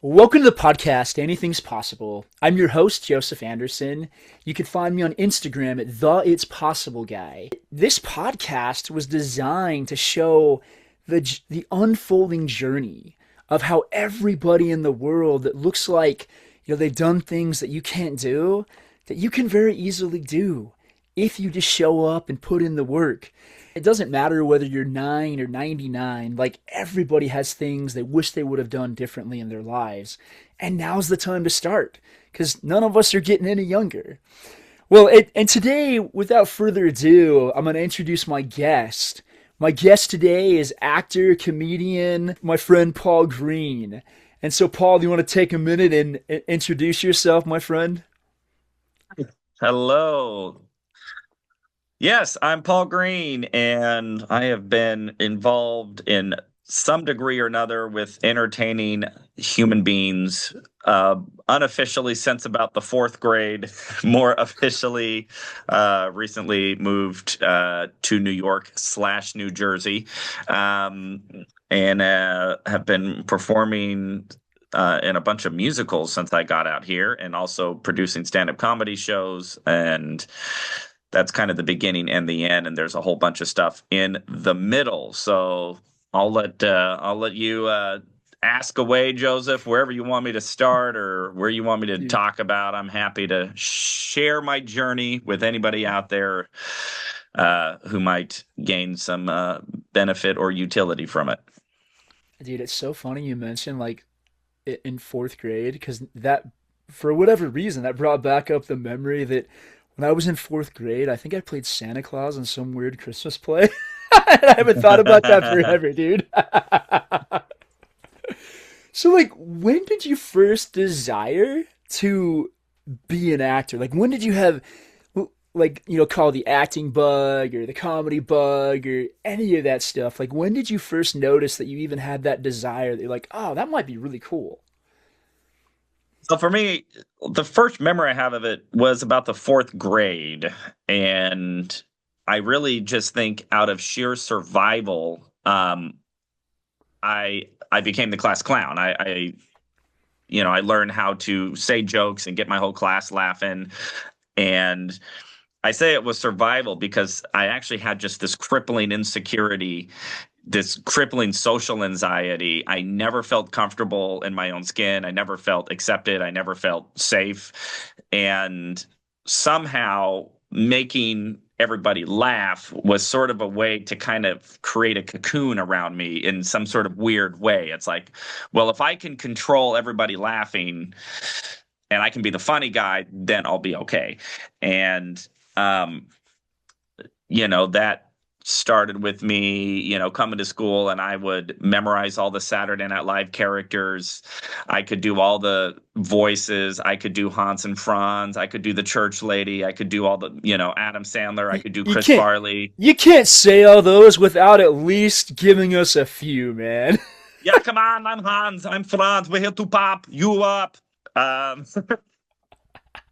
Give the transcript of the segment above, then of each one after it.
Welcome to the podcast, Anything's Possible. I'm your host, Joseph Anderson. You can find me on Instagram at the It's Possible Guy. This podcast was designed to show the unfolding journey of how everybody in the world that looks like they've done things that you can't do, that you can very easily do if you just show up and put in the work. It doesn't matter whether you're 9 or 99, like everybody has things they wish they would have done differently in their lives. And now's the time to start, because none of us are getting any younger. Well, and today, without further ado, I'm going to introduce my guest. My guest today is actor, comedian, my friend Paul Green. And so, Paul, do you want to take a minute and introduce yourself, my friend? Hello. Yes, I'm Paul Green, and I have been involved in some degree or another with entertaining human beings, unofficially since about the fourth grade, more officially, recently moved to New York slash New Jersey, um, and have been performing in a bunch of musicals since I got out here, and also producing stand-up comedy shows. And that's kind of the beginning and the end, and there's a whole bunch of stuff in the middle. So I'll let you ask away, Joseph, wherever you want me to start or where you want me to Dude. talk about. I'm happy to share my journey with anybody out there who might gain some benefit or utility from it. Dude, it's so funny you mentioned like in fourth grade because that, for whatever reason, that brought back up the memory that when I was in fourth grade, I think I played Santa Claus in some weird Christmas play. And I haven't thought about that forever, dude. So, like, when did you first desire to be an actor? Like, when did you have, like, call the acting bug or the comedy bug or any of that stuff? Like, when did you first notice that you even had that desire that you're like, oh, that might be really cool? So for me, the first memory I have of it was about the fourth grade, and I really just think out of sheer survival, I became the class clown. I learned how to say jokes and get my whole class laughing, and I say it was survival because I actually had just this crippling insecurity, this crippling social anxiety. I never felt comfortable in my own skin. I never felt accepted. I never felt safe. And somehow making everybody laugh was sort of a way to kind of create a cocoon around me in some sort of weird way. It's like, well, if I can control everybody laughing and I can be the funny guy, then I'll be okay. And um, that started with me, coming to school, and I would memorize all the Saturday Night Live characters. I could do all the voices. I could do Hans and Franz. I could do the church lady. I could do all the, Adam Sandler. I You, could do you Chris can't Farley. you can't say all those without at least giving us a few, man. Yeah, come on. I'm Hans. I'm Franz. We're here to pop you up. Um,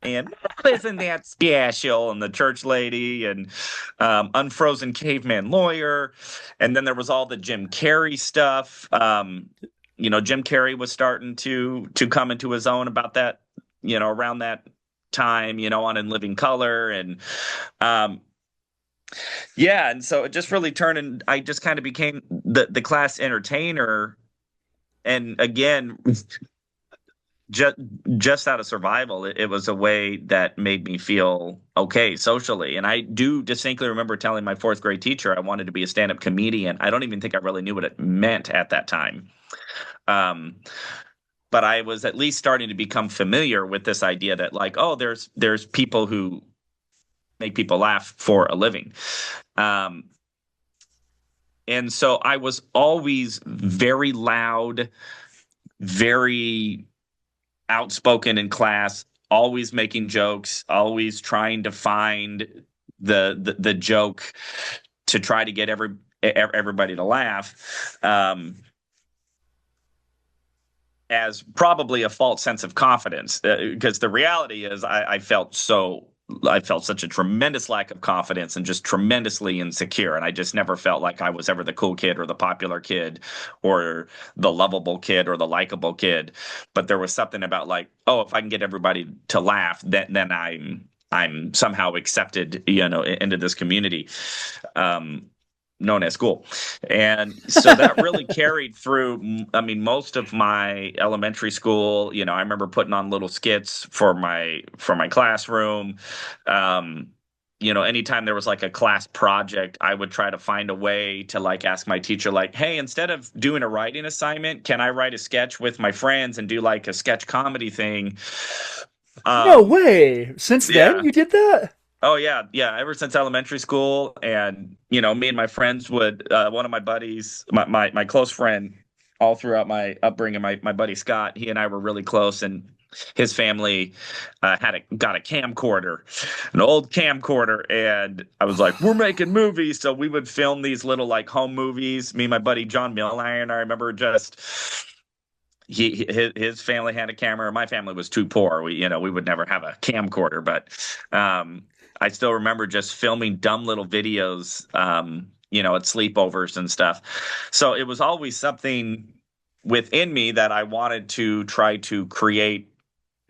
And isn't that special? And the church lady and unfrozen caveman lawyer. And then there was all the Jim Carrey stuff. Jim Carrey was starting to come into his own about that, around that time, on In Living Color. And um, yeah, and so it just really turned, and I just kind of became the class entertainer. And again, just just out of survival, it was a way that made me feel okay socially. And I do distinctly remember telling my fourth grade teacher I wanted to be a stand-up comedian. I don't even think I really knew what it meant at that time. um, but I was at least starting to become familiar with this idea that, like, oh, there's people who make people laugh for a living. um, and so I was always very loud, very outspoken in class, always making jokes, always trying to find the joke to try to get everybody to laugh, as probably a false sense of confidence, because the reality is I felt so I felt such a tremendous lack of confidence and just tremendously insecure. And I just never felt like I was ever the cool kid or the popular kid or the lovable kid or the likable kid. But there was something about like, oh, if I can get everybody to laugh, then I'm somehow accepted, into this community. Known as school. And so that really carried through. I mean, most of my elementary school, I remember putting on little skits for my classroom. Anytime there was like a class project, I would try to find a way to like ask my teacher, like, hey, instead of doing a writing assignment, can I write a sketch with my friends and do like a sketch comedy thing? No way. Since then Yeah. you did that? Oh yeah, yeah. Ever since elementary school, and me and my friends would. One of my buddies, my close friend, all throughout my upbringing, my buddy Scott, he and I were really close, and his family got a camcorder, an old camcorder, and I was like, we're making movies, so we would film these little like home movies. Me and my buddy John Milliron, I remember just. His family had a camera. My family was too poor. We would never have a camcorder, but I still remember just filming dumb little videos, at sleepovers and stuff. So it was always something within me that I wanted to try to create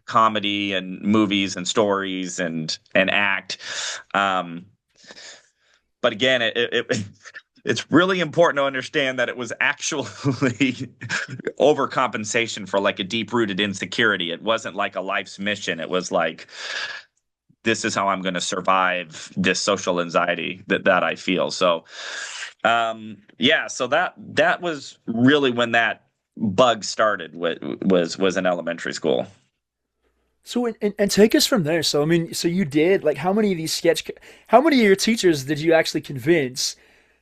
comedy and movies and stories and act. But again, it's really important to understand that it was actually overcompensation for like a deep-rooted insecurity. It wasn't like a life's mission. It was like, this is how I'm going to survive this social anxiety that I feel. So, so that was really when that bug started. Was in elementary school. So and take us from there. So I mean, so you did like how many of your teachers did you actually convince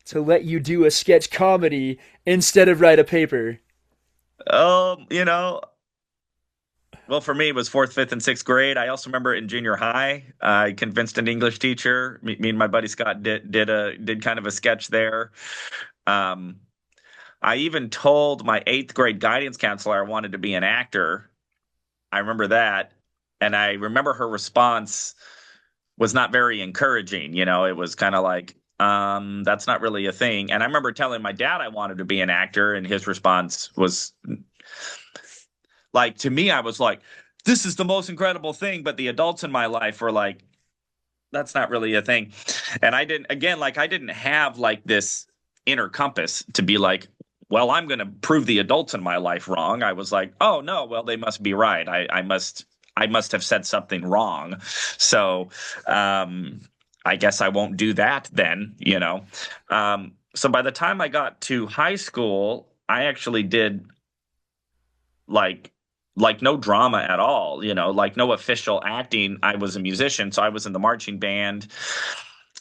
to let you do a sketch comedy instead of write a paper? Um, you know, well, for me, it was fourth, fifth, and sixth grade. I also remember in junior high, I convinced an English teacher. Me and my buddy Scott did kind of a sketch there. Um, I even told my eighth grade guidance counselor I wanted to be an actor. I remember that, and I remember her response was not very encouraging. It was kind of like, that's not really a thing. And I remember telling my dad I wanted to be an actor, and his response was like, to me, I was like, this is the most incredible thing. But the adults in my life were like, that's not really a thing. And I didn't have like this inner compass to be like, well, I'm going to prove the adults in my life wrong. I was like, oh no, well, they must be right. I must have said something wrong. So, I guess I won't do that then. So by the time I got to high school, I actually did like no drama at all, like no official acting. I was a musician, so I was in the marching band.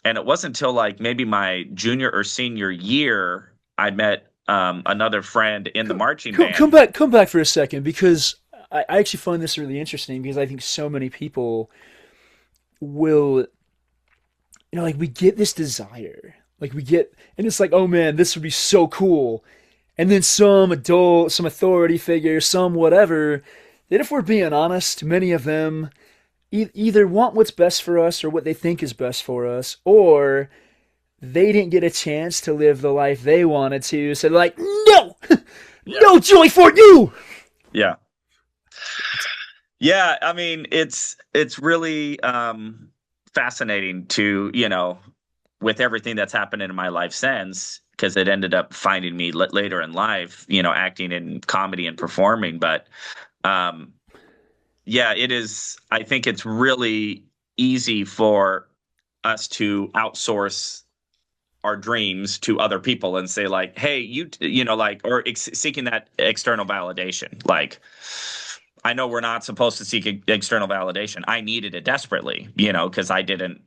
And it wasn't until like maybe my junior or senior year I met another friend in the marching band. Come back for a second because I actually find this really interesting because I think so many people will, like we get this desire, and it's like, oh man, this would be so cool. And then some adult, some authority figure, some whatever, that if we're being honest, many of them either want what's best for us or what they think is best for us, or they didn't get a chance to live the life they wanted to. So they're like, no, Yeah. no joy for you. Yeah. Yeah. I mean, it's really fascinating to, with everything that's happened in my life since, because it ended up finding me later in life, acting in comedy and performing. But um, yeah, it is. I think it's really easy for us to outsource our dreams to other people and say like, hey, like, or seeking that external validation. Like, I know we're not supposed to seek external validation. I needed it desperately, because I didn't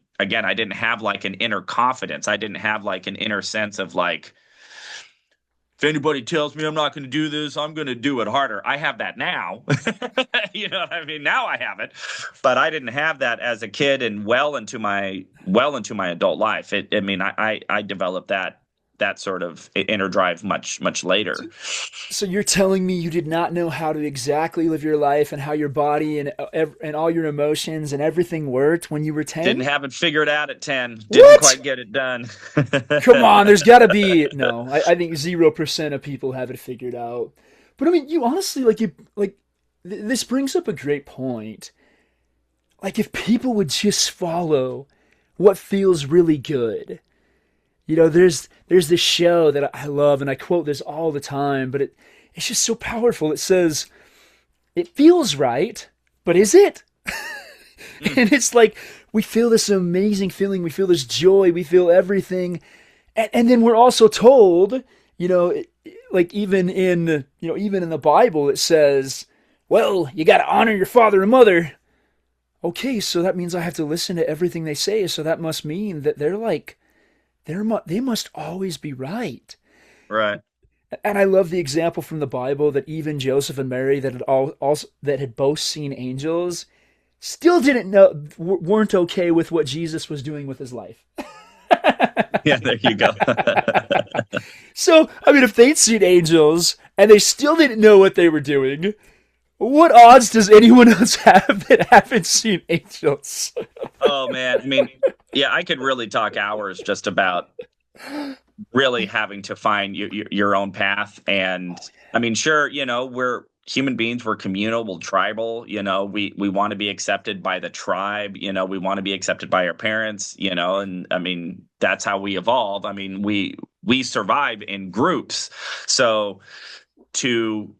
have like an inner confidence. I didn't have like an inner sense of like, if anybody tells me I'm not going to do this, I'm going to do it harder. I have that now. You know what I mean? Now I have it, but I didn't have that as a kid and well into my adult life. I developed that that sort of inner drive much later. So you're telling me you did not know how to exactly live your life and how your body and all your emotions and everything worked when you were Didn't 10? have it figured out at 10. Didn't What? quite get it done. Come on, there's got to be no. I think 0% of people have it figured out. But I mean, you honestly this brings up a great point. Like if people would just follow what feels really good. There's this show that I love and I quote this all the time, but it's just so powerful. It says, "It feels right, but is it?" Mm, And it's like we feel this amazing feeling, we feel this joy, we feel everything, and then we're also told, like even in the Bible, it says, "Well, you got to honor your father and mother." Okay, so that means I have to listen to everything they say. So that must mean that they must always be right. right. And I love the example from the Bible that even Joseph and Mary that had both seen angels still didn't know weren't okay with what Jesus was doing with his life. Yeah, there you go. So, I mean, if they'd seen angels and they still didn't know what they were doing, what odds does anyone else have that haven't seen angels? Oh man, I mean, yeah, I could really talk hours just about really having to find your own path. And I mean, sure, we're human beings, we're communal, we're tribal, we want to be accepted by the tribe, we want to be accepted by our parents, and I mean, that's how we evolve. I mean, we survive in groups. So to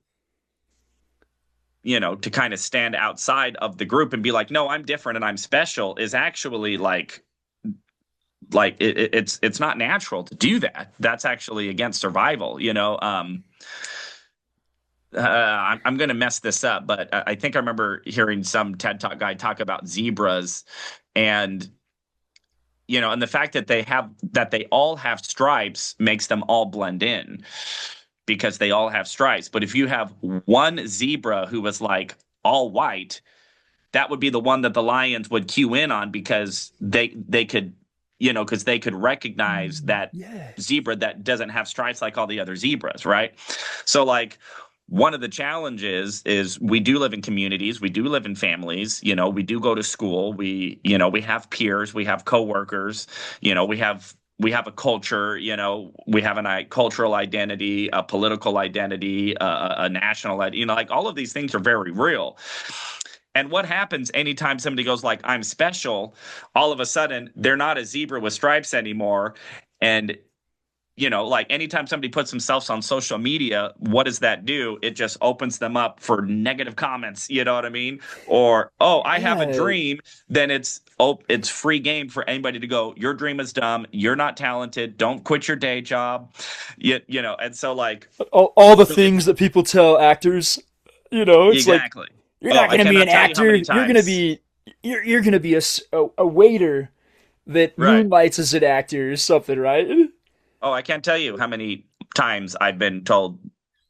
to kind of stand outside of the group and be like, no, I'm different and I'm special is actually it's not natural to do that. That's actually against survival. I'm going to mess this up, but I think I remember hearing some TED Talk guy talk about zebras, and and the fact that they all have stripes makes them all blend in because they all have stripes. But if you have one zebra who was like all white, that would be the one that the lions would cue in on because they could because they could recognize that Yes. zebra that doesn't have stripes like all the other zebras, right? So like one of the challenges is we do live in communities, we do live in families, we do go to school, we have peers, we have coworkers, we have a culture, we have a cultural identity, a political identity, a national identity, like all of these things are very real. And what happens anytime somebody goes like, I'm special, all of a sudden they're not a zebra with stripes anymore. And, like anytime somebody puts themselves on social media, what does that do? It just opens them up for negative comments. You know what I mean? Or, oh, I have a Yeah. dream. Then it's free game for anybody to go, your dream is dumb. You're not talented. Don't quit your day job. And so like, All the things that people tell actors, it's like exactly. you're Oh, not I going to be cannot an tell you how actor. many You're going to times. be you're going to be a waiter that Right. moonlights as an actor or something, right? Oh, I can't tell you how many times I've been told,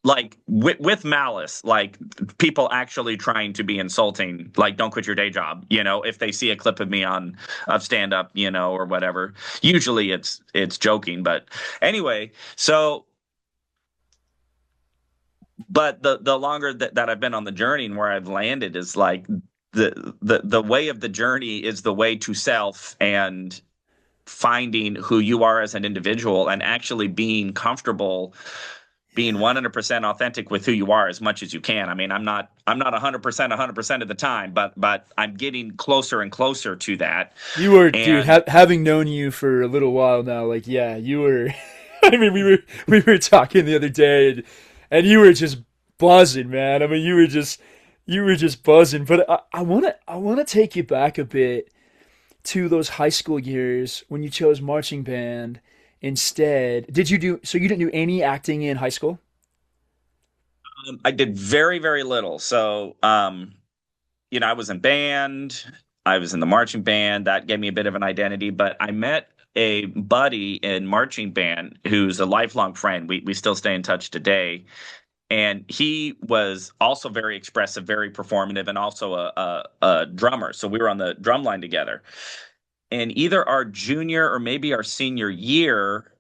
like with malice, like people actually trying to be insulting, like don't quit your day job. If they see a clip of me of stand up, or whatever. Usually it's joking, but anyway. So, but the longer that I've been on the journey and where I've landed is like the way of the journey is the way to self and finding who you are as an individual and actually being comfortable being 100% authentic with who you are as much as you can. I mean, I'm not 100% of the time, but I'm getting closer and closer to that. You were, dude, And having known you for a little while now, like, yeah, you were. I mean, we were talking the other day, and you were just buzzing, man. I mean, you were just buzzing. But I wanna take you back a bit to those high school years when you chose marching band instead. So you didn't do any acting in high school? I did very, very little. So, I was in band, I was in the marching band. That gave me a bit of an identity, but I met a buddy in marching band who's a lifelong friend. We still stay in touch today. And he was also very expressive, very performative, and also a drummer. So we were on the drum line together. And either our junior or maybe our senior year,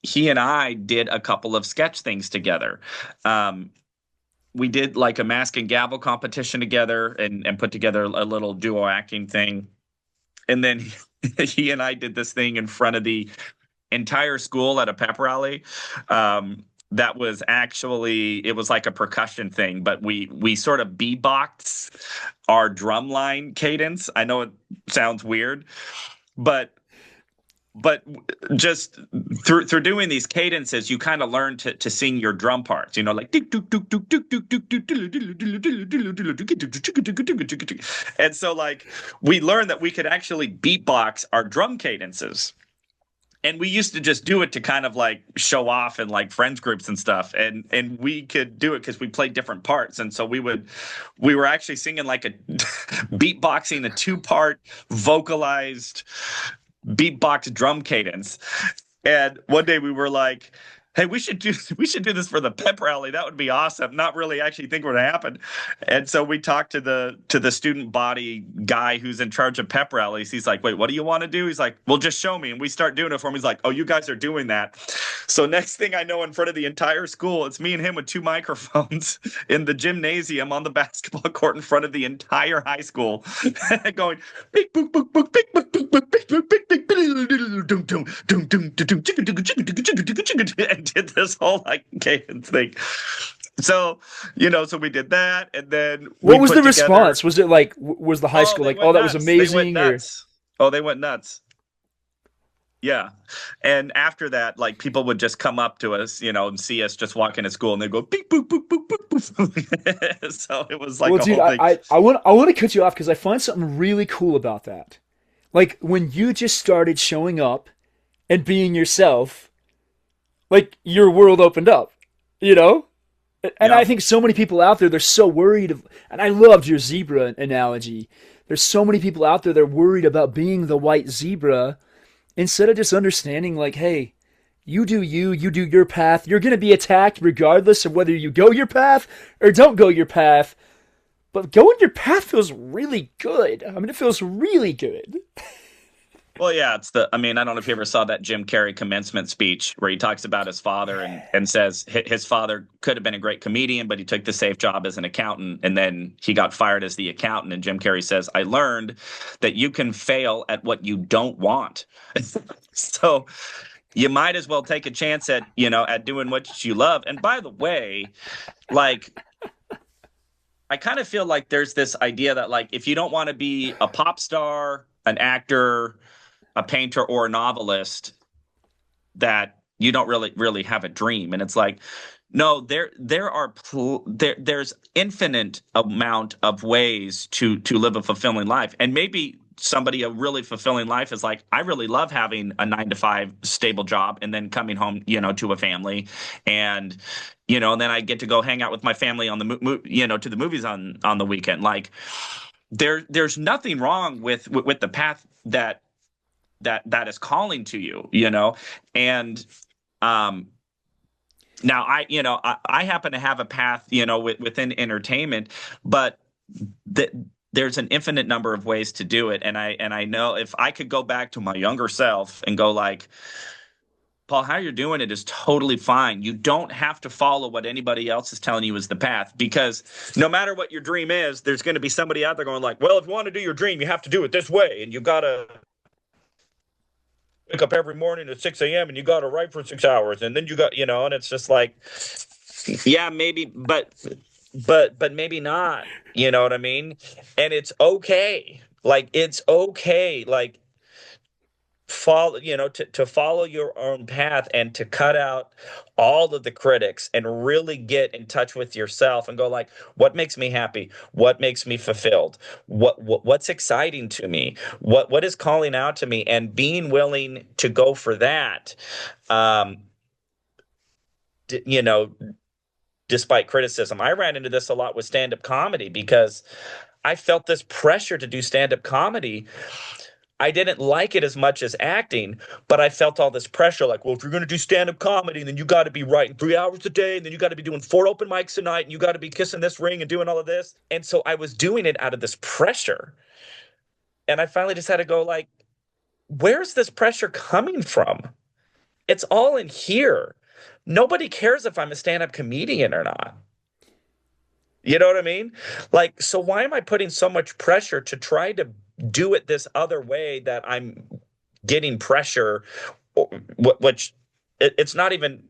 he and I did a couple of sketch things together. We did like a mask and gavel competition together and put together a little duo acting thing. And then he and I did this thing in front of the entire school at a pep rally. That was actually, it was like a percussion thing, but we sort of beatboxed our drum line cadence. I know it sounds weird, but just through doing these cadences, you kind of learn to sing your drum parts, like and so like we learned that we could actually beatbox our drum cadences. And we used to just do it to kind of like show off in like friends groups and stuff. And we could do it because we played different parts. And so we were actually singing like a beatboxing a 2-part vocalized beatbox drum cadence. And one day we were like, hey, we should do this for the pep rally. That would be awesome. Not really actually think what would happen. And so we talked to the student body guy who's in charge of pep rallies. He's like, wait, what do you want to do? He's like, well, just show me. And we start doing it for him. He's like, oh, you guys are doing that. So next thing I know, in front of the entire school, it's me and him with 2 microphones in the gymnasium on the basketball court in front of the entire high school, going big book book book big book book book big book big big and did this whole like cadence thing. So, so we did that, and then what was the response? Was it like, was the high school like, oh, that was amazing? They went nuts. Oh, they went nuts. Yeah. And after that, like people would just come up to us, and see us just walking to school, and they'd go beep boop boop boop boop boop. So it was like well, dude, whole thing. I want to cut you off because I find something really cool about that. Like when you just started showing up and being yourself, like your world opened up, And Yeah. I think so many people out there, they're so worried and I loved your zebra analogy. There's so many people out there, they're worried about being the white zebra instead of just understanding like, hey, you do your path. You're going to be attacked regardless of whether you go your path or don't go your path. But going your path feels really good. I mean, it feels really good. Well, yeah, I don't know if you ever saw that Jim Carrey commencement speech where he talks about his father and says his father could have been a great comedian, but he took the safe job as an accountant, and then he got fired as the accountant. And Jim Carrey says, I learned that you can fail at what you don't want. So you might as well take a chance at doing what you love. And by the way, like, I kind of feel like there's this idea that like, if you don't want to be a pop star, an actor, a painter, or a novelist, that you don't really have a dream. And it's like, no, there's infinite amount of ways to live a fulfilling life. And maybe a really fulfilling life is like, I really love having a 9-to-5 stable job and then coming home, to a family, and and then I get to go hang out with my family on the to the movies on the weekend. Like there's nothing wrong with the path that is calling to you, and now I happen to have a path, within entertainment, but there's an infinite number of ways to do it. And I know if I could go back to my younger self and go like, Paul, how you're doing it is totally fine. You don't have to follow what anybody else is telling you is the path, because no matter what your dream is, there's going to be somebody out there going like, well, if you want to do your dream, you have to do it this way. And you got to wake up every morning at 6 a.m. and you got to write for 6 hours. And then you got, and it's just like, yeah, maybe, but maybe not, you know what I mean? And it's okay. Like, it's okay. Like, follow to follow your own path and to cut out all of the critics and really get in touch with yourself and go like, what makes me happy, what makes me fulfilled, what's exciting to me, what is calling out to me, and being willing to go for that, despite criticism. I ran into this a lot with stand-up comedy because I felt this pressure to do stand-up comedy. I didn't like it as much as acting, but I felt all this pressure like, well, if you're going to do stand-up comedy, then you got to be writing 3 hours a day, and then you got to be doing 4 open mics a night, and you got to be kissing this ring and doing all of this. And so I was doing it out of this pressure. And I finally just had to go like, where's this pressure coming from? it's all in here. Nobody cares if I'm a stand-up comedian or not. You know what I mean? Like, so why am I putting so much pressure to try to do it this other way that I'm getting pressure, which it's not even,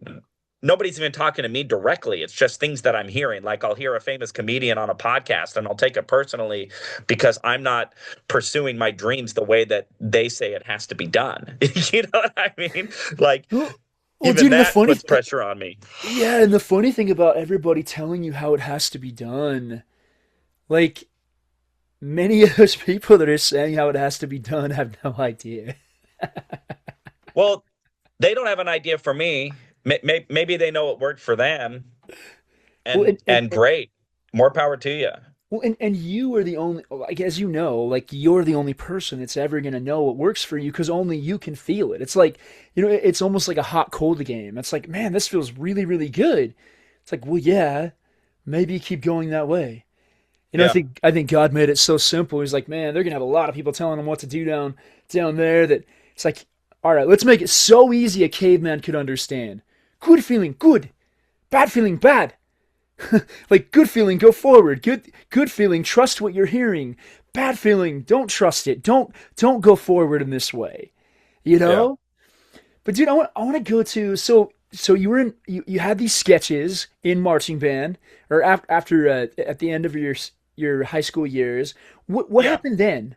nobody's even talking to me directly. It's just things that I'm hearing. Like I'll hear a famous comedian on a podcast and I'll take it personally because I'm not pursuing my dreams the way that they say it has to be done. You know what I mean? Like, Well, even dude, and the that funny puts pressure on me. yeah, and the funny thing about everybody telling you how it has to be done, like many of those people that are saying how it has to be done have no idea. Well, they don't have an idea for me. Maybe they know it worked for them, Well, and great, more power to you. and you are the only, like as you know, like you're the only person that's ever gonna know what works for you because only you can feel it. It's like, it's almost like a hot cold game. It's like, man, this feels really, really good. It's like, well, yeah, maybe keep going that way. Yeah, I think God made it so simple. He's like, man, they're gonna have a lot of people telling them what to do down there that it's like, all right, let's make it so easy a caveman could understand. Good feeling, good. Bad feeling, bad. Like good feeling, go forward. Good feeling, trust what you're hearing. Bad feeling, don't trust it. Don't go forward in this way. You yeah, know? But dude, I want to go to so you were in you had these sketches in marching band or after at the end of your high school years. What yeah, happened then?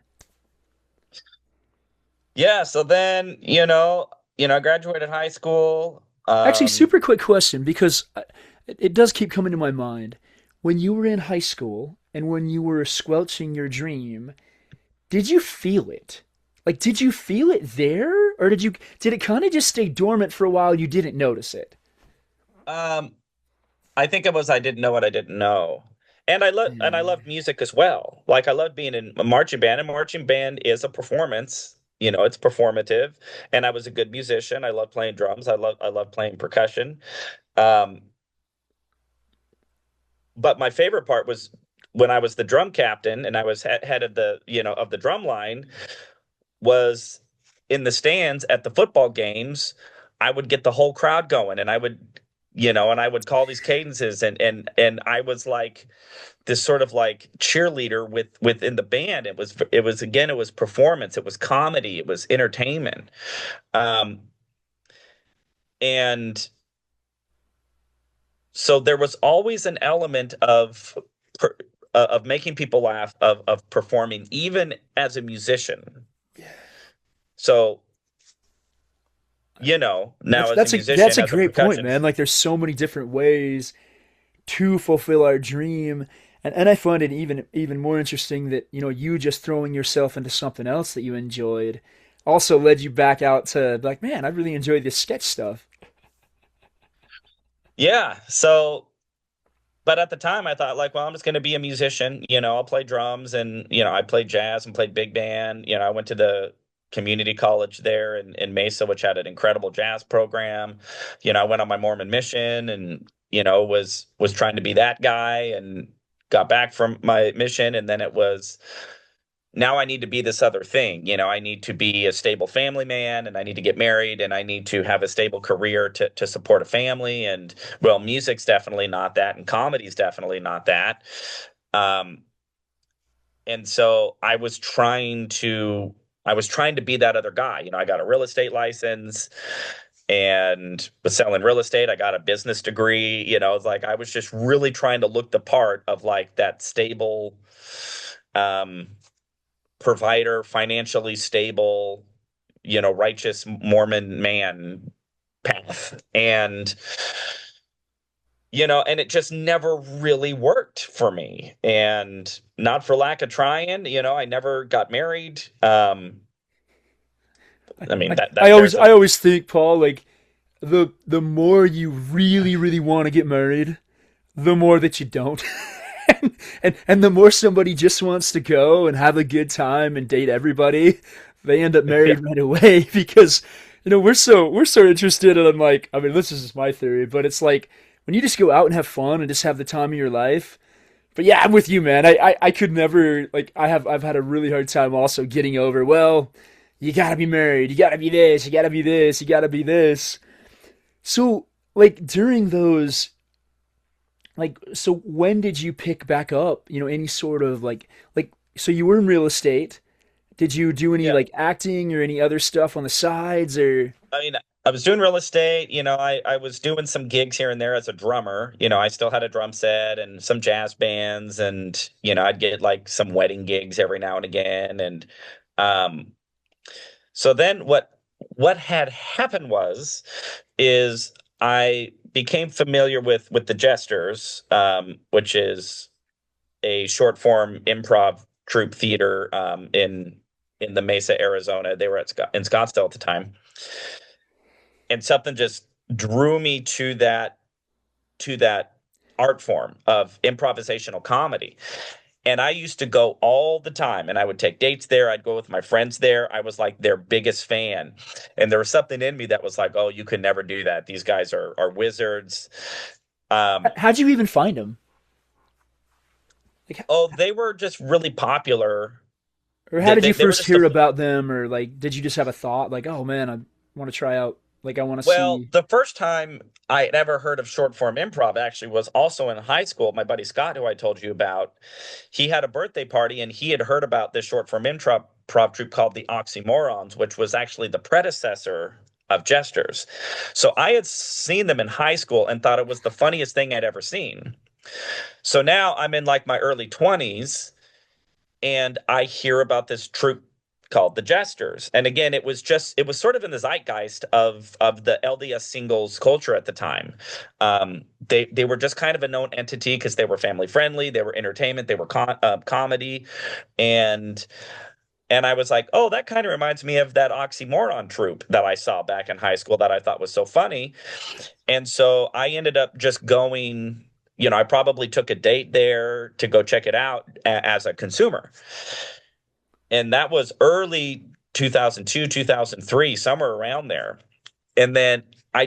yeah. So then, I graduated high school. Actually, super quick question because it does keep coming to my mind. When you were in high school and when you were squelching your dream, did you feel it? Like, did you feel it there, or did it kind of just stay dormant for a while? You didn't notice it. Um, I think it was I didn't know what I didn't know. And I Yeah. loved music as well. Like I loved being in a marching band, and marching band is a performance. It's performative. And I was a good musician. I love playing drums. I love playing percussion. Um, but my favorite part was when I was the drum captain and I was head of the drum line was in the stands at the football games. I would get the whole crowd going, and I would call these cadences, and I was like this sort of like cheerleader within the band. It was performance, it was comedy, it was entertainment. Um, and so there was always an element per- of making people laugh, of performing, even as a musician. So now as a That's musician, a as a great point, percussion. man. Like, there's so many different ways to fulfill our dream. And I find it even more interesting that, you just throwing yourself into something else that you enjoyed also led you back out to like, man, I really enjoy this sketch stuff. Yeah. So, but at the time I thought like, well, I'm just going to be a musician. I'll play drums, and, I played jazz and played big band. I went to the community college there in Mesa, which had an incredible jazz program. I went on my Mormon mission, and, was trying to be that guy, and got back from my mission. And then it was, now I need to be this other thing. I need to be a stable family man, and I need to get married, and I need to have a stable career to support a family. And well, music's definitely not that, and comedy's definitely not that. Um, and so I was trying to be that other guy. I got a real estate license and was selling real estate. I got a business degree. It's like I was just really trying to look the part of like that stable um provider, financially stable, righteous Mormon man path. And it just never really worked for me. And not for lack of trying, I never got married. I mean that there's a I always think, Paul, like the more you really, really want to get married, the more that you don't. And the more somebody just wants to go and have a good time and date everybody, they end up yeah, married right away because we're so interested in like, I mean, this is just my theory, but it's like when you just go out and have fun and just have the time of your life. But yeah, I'm with you, man. I could never like I've had a really hard time also getting over, well, you gotta be married, you gotta be this, you gotta be this, you gotta be this. So, like during those, like, so when did you pick back up? Any sort of like, so you were in real estate. Did you do any Yeah. like acting or any other stuff on the sides or? I mean, I was doing real estate, I was doing some gigs here and there as a drummer. I still had a drum set and some jazz bands and, I'd get like some wedding gigs every now and again. And um so then what had happened is I became familiar with the Jesters, which is a short form improv troupe theater in the Mesa, Arizona. They were in Scottsdale at the time, and something just drew me to that art form of improvisational comedy. And I used to go all the time, and I would take dates there. I'd go with my friends there. I was like their biggest fan, and there was something in me that was like, "Oh, you could never do that. These guys are wizards." Um, How'd you even find them? Like, oh, they were just really popular. or how They, did they, you they were first just a hear about them? Or like, did you just have a thought like, oh man, I want to try out, like, I want to Well, see. the first time I had ever heard of short form improv actually was also in high school. My buddy Scott, who I told you about, he had a birthday party and he had heard about this short form improv troupe called the Oxymorons, which was actually the predecessor of Jester'z. So I had seen them in high school and thought it was the funniest thing I'd ever seen. So now I'm in like my early 20s and I hear about this troupe called the Jesters. And again, it was sort of in the zeitgeist of the LDS singles culture at the time. They were just kind of a known entity because they were family friendly, they were entertainment, they were comedy, and and I was like, oh, that kind of reminds me of that oxymoron troupe that I saw back in high school that I thought was so funny. And so I ended up just going. I probably took a date there to go check it out as a consumer, and that was early 2002, 2003, somewhere around there. And then I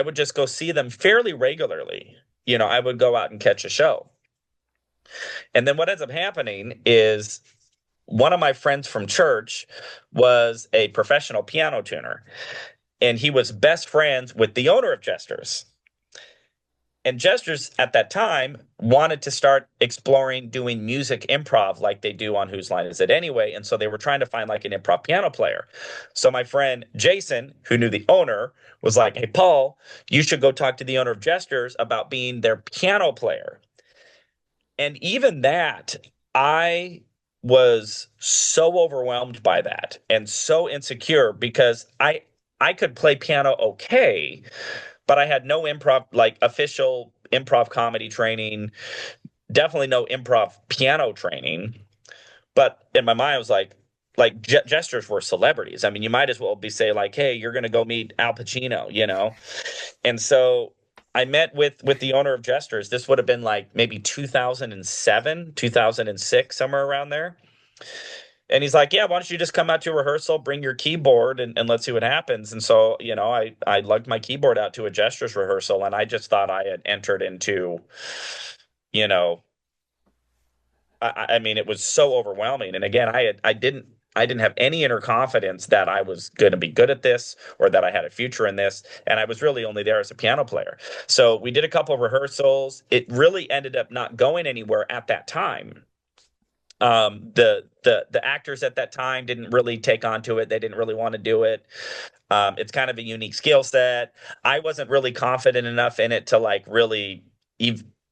would just go see them fairly regularly. I would go out and catch a show. And then what ends up happening is one of my friends from church was a professional piano tuner, and he was best friends with the owner of Jester's. And Jester'z at that time wanted to start exploring doing music improv like they do on Whose Line Is It Anyway? And so they were trying to find like an improv piano player. So my friend Jason, who knew the owner, was like, "Hey, Paul, you should go talk to the owner of Jester'z about being their piano player." And even that, I was so overwhelmed by that and so insecure because I could play piano okay, but I had no improv, like official improv comedy training, definitely no improv piano training. But in my mind, I was like Gestures were celebrities. I mean, you might as well be say like, hey, you're going to go meet Al Pacino. And so I met with the owner of Gestures. This would have been like maybe 2007, 2006, somewhere around there. And he's like, yeah, why don't you just come out to rehearsal, bring your keyboard, and let's see what happens. And so, I lugged my keyboard out to a Gestures rehearsal, and I just thought I had entered into, you know, I mean, it was so overwhelming. And again, I didn't have any inner confidence that I was going to be good at this or that I had a future in this. And I was really only there as a piano player. So we did a couple of rehearsals. It really ended up not going anywhere at that time. The actors at that time didn't really take on to it. They didn't really want to do it. It's kind of a unique skill set. I wasn't really confident enough in it to like really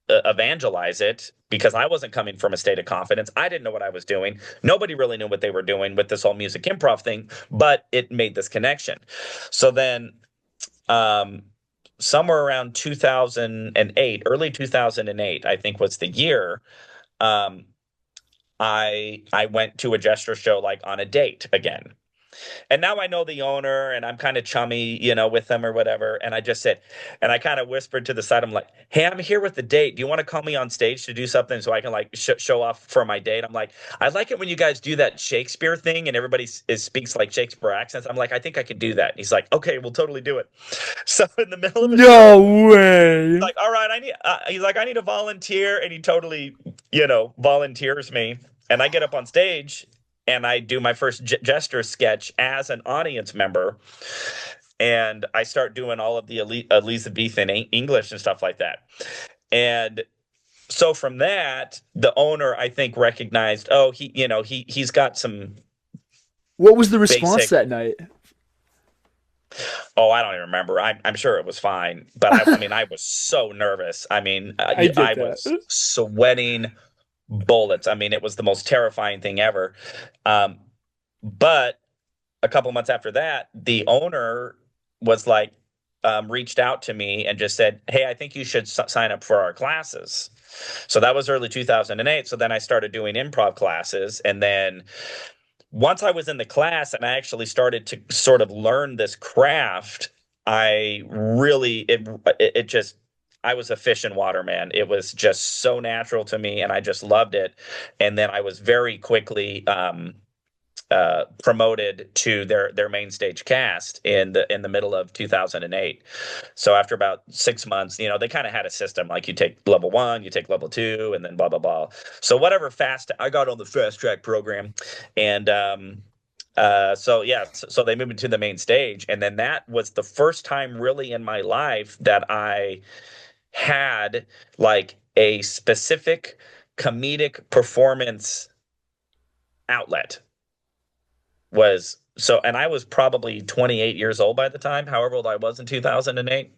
evangelize it because I wasn't coming from a state of confidence. I didn't know what I was doing. Nobody really knew what they were doing with this whole music improv thing, but it made this connection. So then, um, somewhere around 2008, early 2008, I think was the year. Um, I went to a gesture show like on a date again. And now I know the owner and I'm kind of chummy, with them or whatever. And I just said, and I kind of whispered to the side, I'm like, hey, I'm here with the date. Do you want to call me on stage to do something so I can like show off for my date? I'm like, I like it when you guys do that Shakespeare thing and everybody speaks like Shakespeare accents. I'm like, I think I could do that. And he's like, okay, we'll totally do it. So in the middle of a show, No way. like, all right, he's like, I need a volunteer. And he totally, volunteers me. And I get up on stage and I do my first Jester sketch as an audience member. and I start doing all of the Elizabethan English and stuff like that. And so from that, the owner, I think, recognized, oh, he's got some What was the response basic. that night? Oh, I don't even remember. I'm sure it was fine, but I mean, I was so nervous. I mean, I get I that. was sweating bullets. I mean, it was the most terrifying thing ever. Um, but a couple months after that, the owner was like, reached out to me and just said, "Hey, I think you should sign up for our classes." So that was early 2008. So then I started doing improv classes, and then once I was in the class and I actually started to sort of learn this craft, I really it just I was a fish in water, man. It was just so natural to me, and I just loved it. And then I was very quickly promoted to their main stage cast in the middle of 2008. So after about 6 months, they kind of had a system like you take level one, you take level two, and then blah blah blah. So whatever fast I got on the fast track program, and so yeah, so they moved me to the main stage, and then that was the first time really in my life that I had like a specific comedic performance outlet was so, and I was probably 28 years old by the time, however old I was in 2008.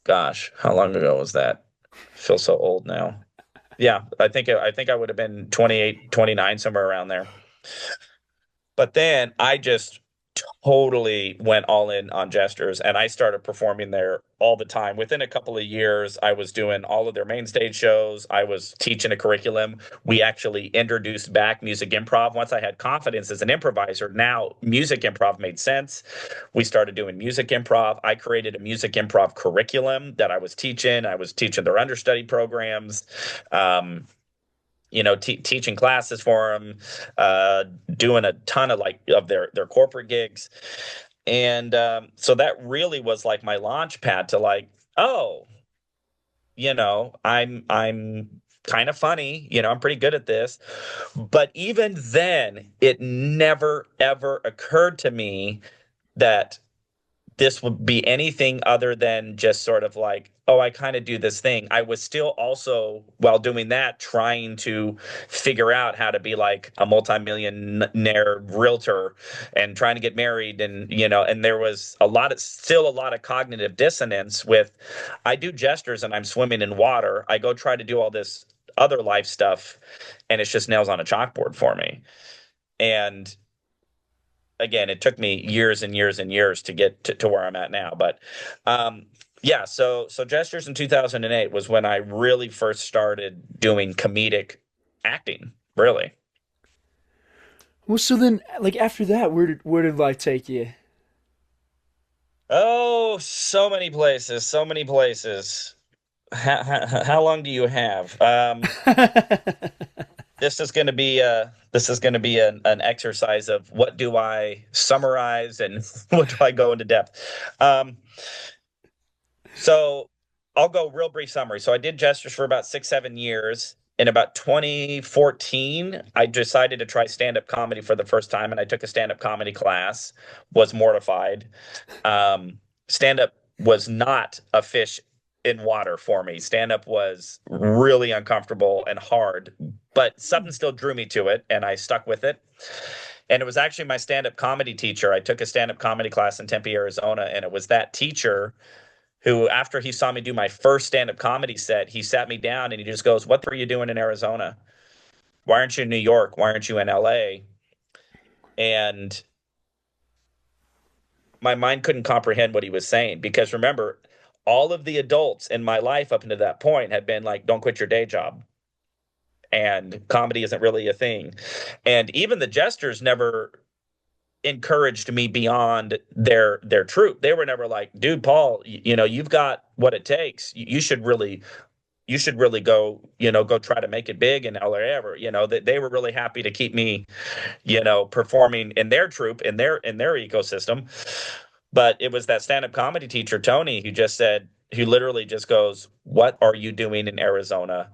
Gosh, how long ago was that? I feel so old now. Yeah, I think I would have been 28, 29, somewhere around there. But then I just totally went all in on Jester'z, and I started performing there all the time. Within a couple of years, I was doing all of their main stage shows. I was teaching a curriculum. We actually introduced back music improv. Once I had confidence as an improviser, now music improv made sense. We started doing music improv. I created a music improv curriculum that I was teaching. I was teaching their understudy programs. Um, teaching classes for them, doing a ton of like of their corporate gigs, and so that really was like my launch pad to like, oh, I'm kind of funny, I'm pretty good at this, but even then, it never ever occurred to me that this would be anything other than just sort of like, oh, I kind of do this thing. I was still also, while doing that, trying to figure out how to be like a multimillionaire realtor and trying to get married. And there was still a lot of cognitive dissonance with, I do gestures and I'm swimming in water. I go try to do all this other life stuff and it's just nails on a chalkboard for me. And again, it took me years and years and years to get to where I'm at now. But um, yeah, so Jester'z in 2008 was when I really first started doing comedic acting, really. Well, so then, like after that, where did life take you? Oh, so many places, so many places. How long do you have? This is going to be an exercise of what do I summarize and what do I go into depth. Um, So I'll go real brief summary. So I did gestures for about 6, 7 years. In about 2014, I decided to try stand-up comedy for the first time, and I took a stand-up comedy class. Was mortified. Stand-up was not a fish in water for me. Stand-up was really uncomfortable and hard, but something still drew me to it, and I stuck with it. And it was actually my stand-up comedy teacher. I took a stand-up comedy class in Tempe, Arizona, and it was that teacher who, after he saw me do my first stand-up comedy set, he sat me down and he just goes, "What were you doing in Arizona? Why aren't you in New York? Why aren't you in LA?" And my mind couldn't comprehend what he was saying because remember, all of the adults in my life up until that point had been like, "Don't quit your day job." And comedy isn't really a thing. And even the jesters never encouraged me beyond their troop. They were never like, "Dude, Paul, you've got what it takes. You should really go try to make it big in LA ever." They were really happy to keep me, performing in their troop, in their ecosystem. But it was that stand-up comedy teacher, Tony, who literally just goes, "What are you doing in Arizona?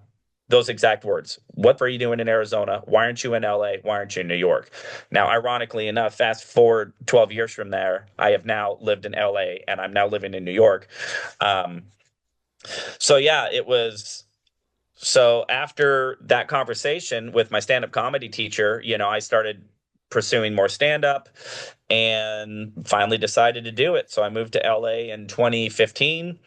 those exact words. What are you doing in Arizona? Why aren't you in LA? Why aren't you in New York? Now, ironically enough, fast forward 12 years from there, I have now lived in LA and I'm now living in New York. Um, so yeah, it was so after that conversation with my stand-up comedy teacher, I started pursuing more stand-up and finally decided to do it. So I moved to LA in 2015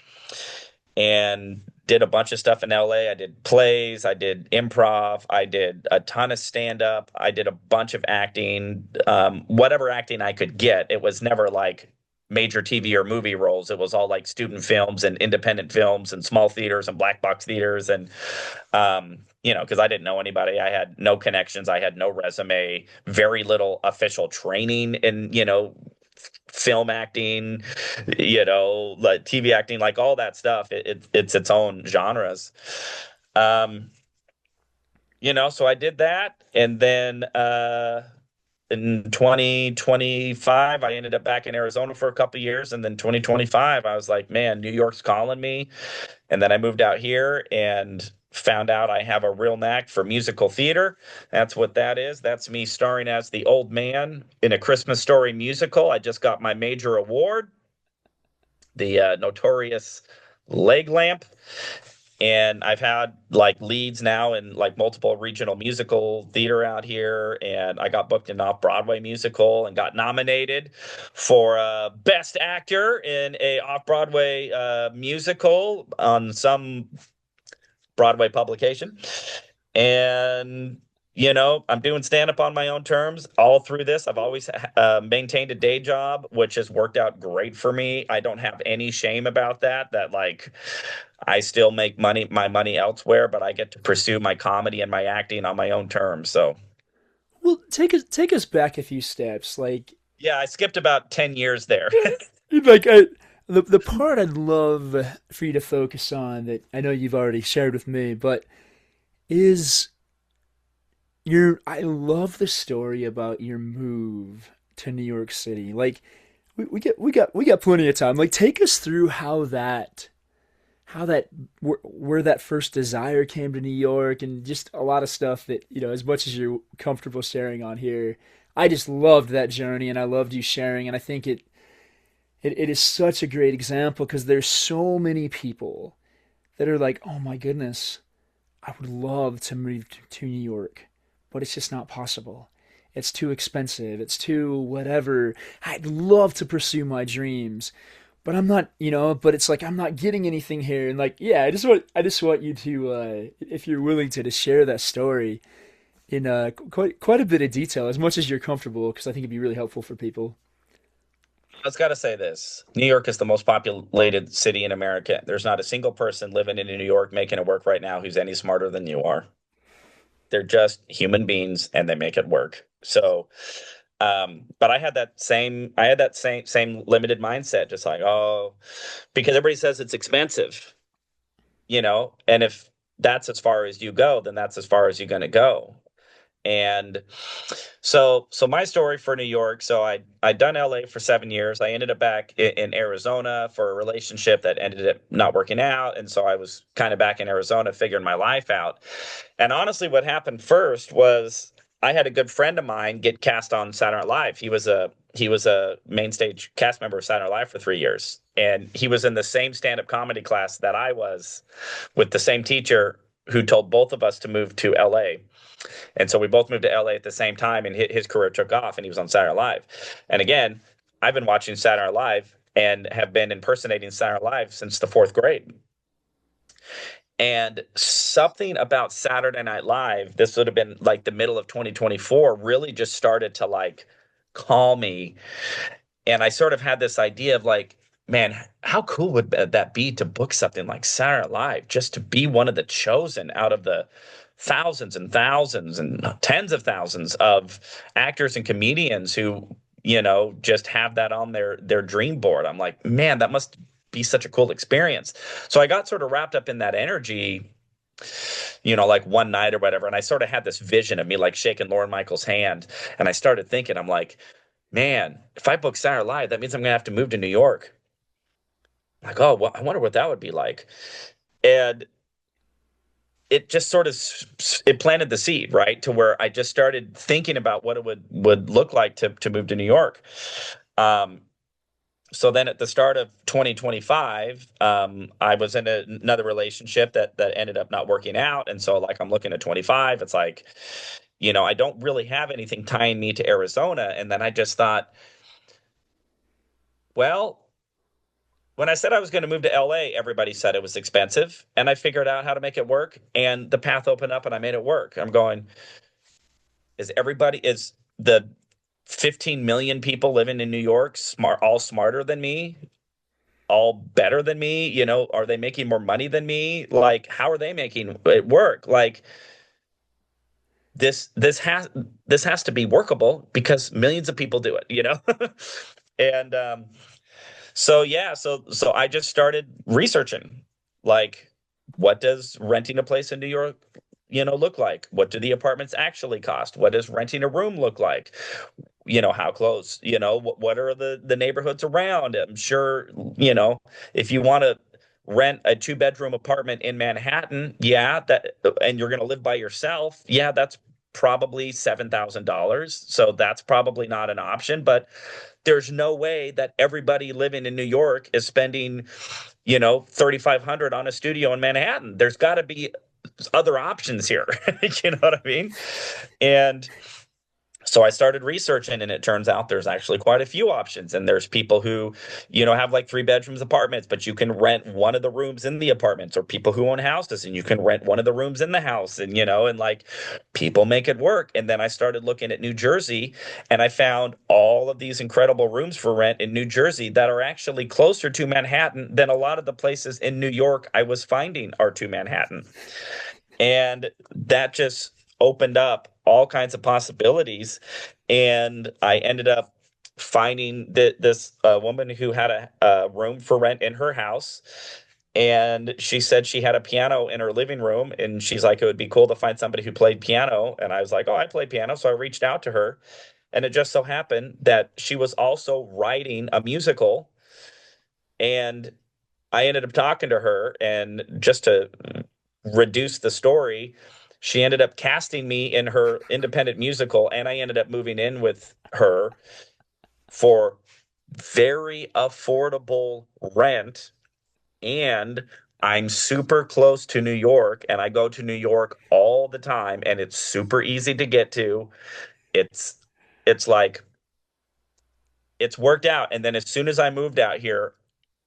and did a bunch of stuff in LA. I did plays, I did improv, I did a ton of stand up, I did a bunch of acting, whatever acting I could get. It was never like major TV or movie roles. It was all like student films and independent films and small theaters and black box theaters. And, because I didn't know anybody, I had no connections, I had no resume, very little official training in, film acting, like TV acting, like all that stuff. It's its own genres. Um, so I did that, and then in 2025, I ended up back in Arizona for a couple of years, and then 2025, I was like, man, New York's calling me, and then I moved out here and found out I have a real knack for musical theater. That's what that is. That's me starring as the old man in A Christmas Story musical. I just got my major award, the notorious leg lamp. And I've had like leads now in like multiple regional musical theater out here. And I got booked in an off-Broadway musical and got nominated for Best Actor in a off-Broadway musical on some Broadway publication. And I'm doing stand up on my own terms all through this. I've always maintained a day job, which has worked out great for me. I don't have any shame about that, like I still make my money elsewhere, but I get to pursue my comedy and my acting on my own terms. So, Well, take us back a few steps. Like, yeah, I skipped about 10 years there. like the part I'd love for you to focus on that I know you've already shared with me, but is your I love the story about your move to New York City. Like, we got plenty of time. Like, take us through how that where that first desire came to New York, and just a lot of stuff that, as much as you're comfortable sharing on here. I just loved that journey, and I loved you sharing, and I think it is such a great example because there's so many people that are like, oh my goodness, I would love to move to New York, but it's just not possible. It's too expensive. It's too whatever. I'd love to pursue my dreams, but I'm not, but it's like I'm not getting anything here. And like, yeah, I just want you to, if you're willing to share that story in quite a bit of detail, as much as you're comfortable, because I think it'd be really helpful for people. I just got to say this. New York is the most populated city in America. There's not a single person living in New York making it work right now who's any smarter than you are. They're just human beings and they make it work. So, but I had that same limited mindset, just like, oh, because everybody says it's expensive, and if that's as far as you go, then that's as far as you're going to go. And so my story for New York. So I'd done LA for 7 years. I ended up back in Arizona for a relationship that ended up not working out, and so I was kind of back in Arizona figuring my life out. And honestly, what happened first was I had a good friend of mine get cast on Saturday Night Live. He was a main stage cast member of Saturday Night Live for 3 years, and he was in the same stand up comedy class that I was, with the same teacher who told both of us to move to LA. And so we both moved to LA at the same time, and his career took off, and he was on Saturday Night Live. And again, I've been watching Saturday Night Live and have been impersonating Saturday Night Live since the fourth grade. And something about Saturday Night Live, this would have been like the middle of 2024, really just started to like call me. And I sort of had this idea of like, man, how cool would that be to book something like Saturday Night Live, just to be one of the chosen out of the thousands and thousands and tens of thousands of actors and comedians who, just have that on their dream board. I'm like, man, that must be such a cool experience. So I got sort of wrapped up in that energy, like one night or whatever. And I sort of had this vision of me like shaking Lauren Michaels' hand. And I started thinking, I'm like, man, if I book Saturday Night Live, that means I'm going to have to move to New York. Like, oh, well, I wonder what that would be like. And it just sort of it planted the seed, right, to where I just started thinking about what it would look like to move to New York. Um, so then at the start of 2025, I was in another relationship that ended up not working out, and so like I'm looking at 25, it's like, I don't really have anything tying me to Arizona, and then I just thought, well, when I said I was going to move to LA, everybody said it was expensive, and I figured out how to make it work, and the path opened up, and I made it work. I'm going, is the 15 million people living in New York all smarter than me, all better than me? Are they making more money than me? Like, how are they making it work? Like, this this has this has to be workable because millions of people do it. And so yeah, so I just started researching, like, what does renting a place in New York, look like? What do the apartments actually cost? What does renting a room look like? How close, what are the neighborhoods around? I'm sure, if you want to rent a two-bedroom apartment in Manhattan, yeah, and you're going to live by yourself, yeah, that's probably $7,000. So that's probably not an option, but there's no way that everybody living in New York is spending, 3,500 on a studio in Manhattan. There's got to be other options here. You know what I mean? And so I started researching, and it turns out there's actually quite a few options. And there's people who, have like three bedrooms apartments, but you can rent one of the rooms in the apartments, or people who own houses and you can rent one of the rooms in the house. And like, people make it work. And then I started looking at New Jersey, and I found all of these incredible rooms for rent in New Jersey that are actually closer to Manhattan than a lot of the places in New York I was finding are to Manhattan. And that just opened up all kinds of possibilities. And I ended up finding this woman who had a room for rent in her house. And she said she had a piano in her living room. And she's like, it would be cool to find somebody who played piano. And I was like, oh, I play piano. So I reached out to her. And it just so happened that she was also writing a musical. And I ended up talking to her, and just to reduce the story, she ended up casting me in her independent musical, and I ended up moving in with her for very affordable rent. And I'm super close to New York, and I go to New York all the time, and it's super easy to get to. It's it's like it's worked out. And then as soon as I moved out here,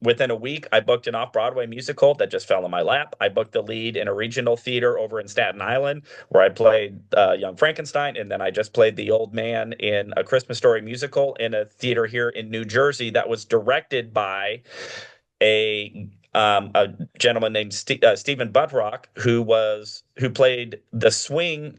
within a week, I booked an off-Broadway musical that just fell in my lap. I booked the lead in a regional theater over in Staten Island, where I played Young Frankenstein, and then I just played the old man in A Christmas Story musical in a theater here in New Jersey that was directed by a gentleman named Stephen Buttrock, who played the swing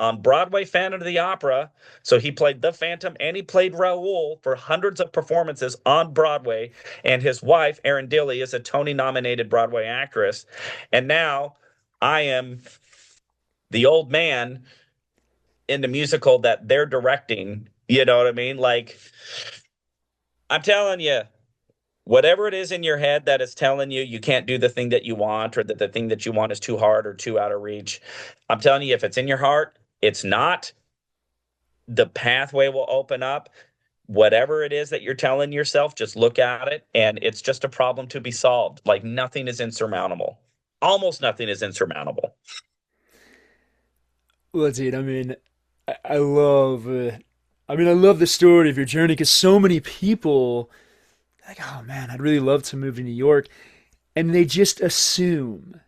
on Broadway Phantom of the Opera. So he played the Phantom, and he played Raoul for hundreds of performances on Broadway. And his wife, Erin Dilly, is a Tony-nominated Broadway actress. And now I am the old man in the musical that they're directing. You know what I mean? Like, I'm telling you, whatever it is in your head that is telling you you can't do the thing that you want, or that the thing that you want is too hard or too out of reach, I'm telling you, if it's in your heart, it's not. The pathway will open up. Whatever it is that you're telling yourself, just look at it, and it's just a problem to be solved. Like, nothing is insurmountable. Almost nothing is insurmountable. Well, dude, I love, I love the story of your journey because so many people, like, oh man, I'd really love to move to New York, and they just assume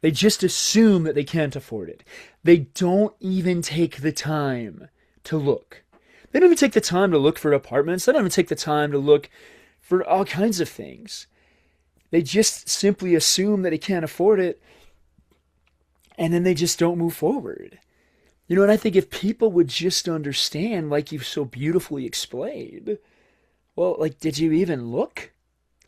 that they can't afford it. They don't even take the time to look. They don't even take the time to look for apartments. They don't even take the time to look for all kinds of things. They just simply assume that they can't afford it, and then they just don't move forward. And I think if people would just understand, like you've so beautifully explained, well, like, did you even look?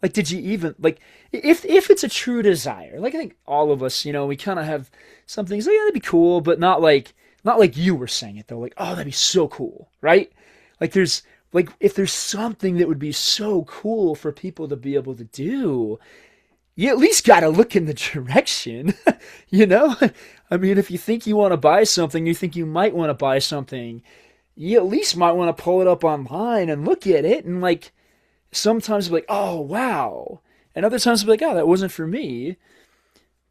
Like, did you even, like, if it's a true desire, like, I think all of us, we kind of have some things like, yeah, that'd be cool, but not like you were saying it though, like, oh, that'd be so cool, right? Like, if there's something that would be so cool for people to be able to do, you at least got to look in the direction, you know? I mean, if you think you want to buy something, you think you might want to buy something, you at least might want to pull it up online and look at it and like sometimes be like, oh wow. And other times be like, oh, that wasn't for me.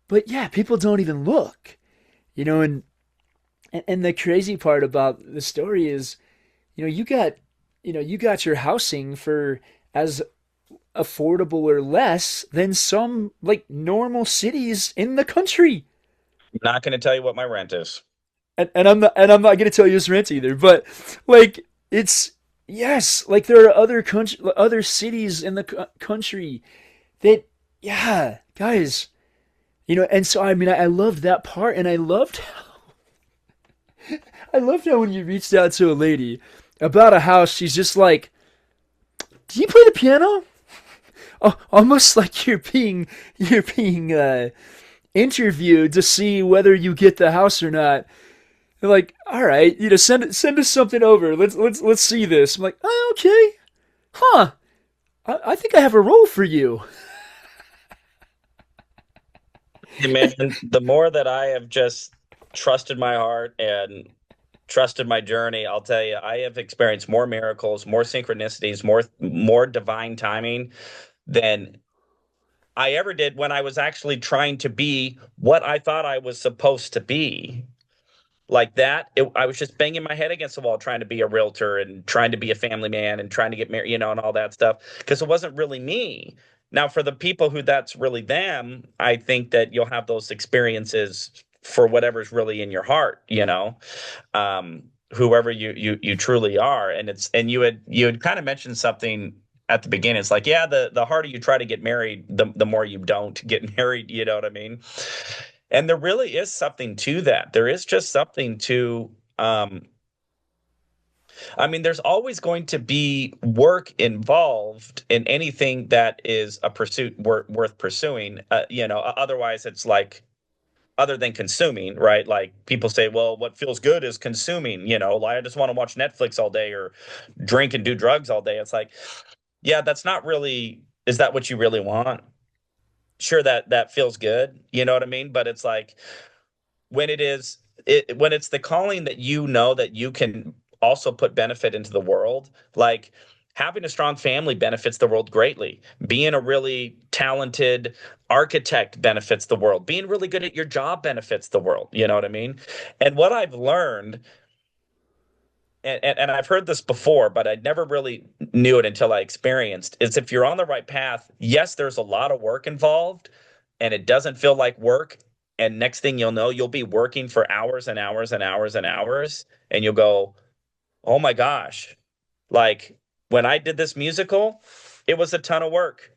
But yeah, people don't even look, you know, and the crazy part about the story is, you know, you got your housing for as affordable or less than some like normal cities in the country. Not going to tell you what my rent is. And I'm not gonna tell you his rent either, but like it's yes, like there are other cities in the country that yeah, guys, you know, and so I mean I loved that part, and I loved how when you reached out to a lady about a house, she's just like, "Do you play the piano?" Oh, almost like you're being interviewed to see whether you get the house or not. They're like, all right, you know, send us something over. Let's see this. I'm like, oh, okay, huh? I think I have a role for you. Hey, man, the more that I have just trusted my heart and trusted my journey, I'll tell you, I have experienced more miracles, more synchronicities, more divine timing than I ever did when I was actually trying to be what I thought I was supposed to be. Like that, I was just banging my head against the wall trying to be a realtor and trying to be a family man and trying to get married, you know, and all that stuff because it wasn't really me. Now, for the people who that's really them, I think that you'll have those experiences for whatever's really in your heart, you know, whoever you truly are. And you had kind of mentioned something at the beginning. It's like, yeah, the harder you try to get married, the more you don't get married. You know what I mean? And there really is something to that. There is just something to, I mean, there's always going to be work involved in anything that is a pursuit worth pursuing. You know, otherwise it's like, other than consuming, right? Like people say, well, what feels good is consuming, you know, like I just want to watch Netflix all day or drink and do drugs all day. It's like, yeah, that's not really, is that what you really want? Sure, that feels good, you know what I mean? But it's like, when when it's the calling that you know that you can also put benefit into the world, like having a strong family benefits the world greatly. Being a really talented architect benefits the world. Being really good at your job benefits the world. You know what I mean? And what I've learned, and I've heard this before, but I never really knew it until I experienced, is if you're on the right path, yes, there's a lot of work involved and it doesn't feel like work. And next thing you'll know, you'll be working for hours and hours and hours and hours. And you'll go, oh my gosh, like when I did this musical, it was a ton of work.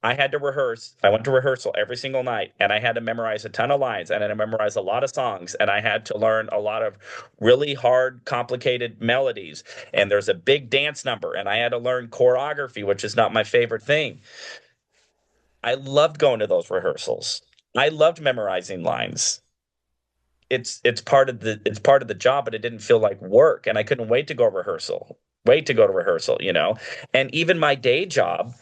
I had to rehearse. I went to rehearsal every single night and I had to memorize a ton of lines and I had to memorize a lot of songs and I had to learn a lot of really hard, complicated melodies. And there's a big dance number and I had to learn choreography, which is not my favorite thing. I loved going to those rehearsals. I loved memorizing lines. It's part of the job, but it didn't feel like work. And I couldn't wait to go rehearsal, wait to go to rehearsal, you know. And even my day job,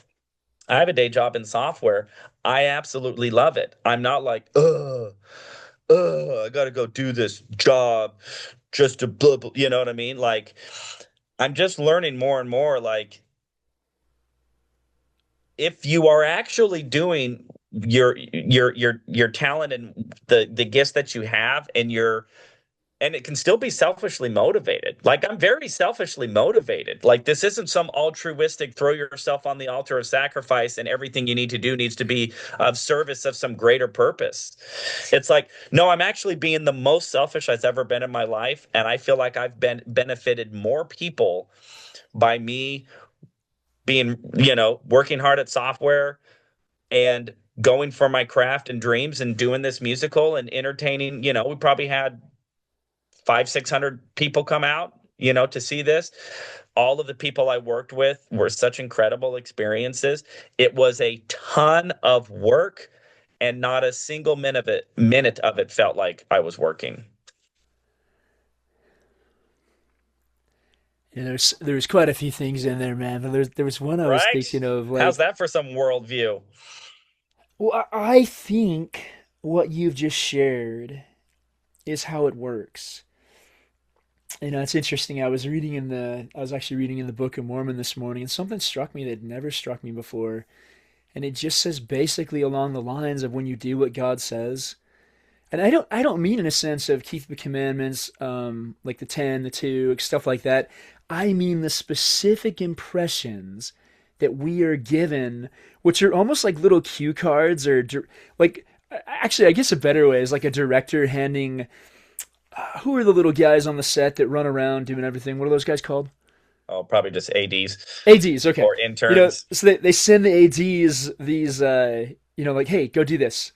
I have a day job in software. I absolutely love it. I'm not like, I gotta go do this job just to blah, blah, you know what I mean? Like I'm just learning more and more like if you are actually doing your talent and the gifts that you have and it can still be selfishly motivated. Like I'm very selfishly motivated. Like this isn't some altruistic throw yourself on the altar of sacrifice and everything you need to do needs to be of service of some greater purpose. It's like, no, I'm actually being the most selfish I've ever been in my life. And I feel like I've been benefited more people by me being, you know, working hard at software and going for my craft and dreams and doing this musical and entertaining, you know, we probably had five, 600 people come out, you know, to see this. All of the people I worked with were such incredible experiences. It was a ton of work and not a single minute of it felt like I was working. You know, there's quite a few things in there, man. But there was one I was Right? thinking of, How's like, that for some worldview? Well, I think what you've just shared is how it works. It's interesting. I was actually reading in the Book of Mormon this morning, and something struck me that had never struck me before. And it just says basically along the lines of when you do what God says. And I don't mean in a sense of keep the commandments, like the 10, the 2, stuff like that. I mean the specific impressions that we are given, which are almost like little cue cards or like, actually, I guess a better way is like a director handing, who are the little guys on the set that run around doing everything? What are those guys called? Oh, probably just ADs ADs, okay. or interns. So they send the ADs these, like, hey, go do this.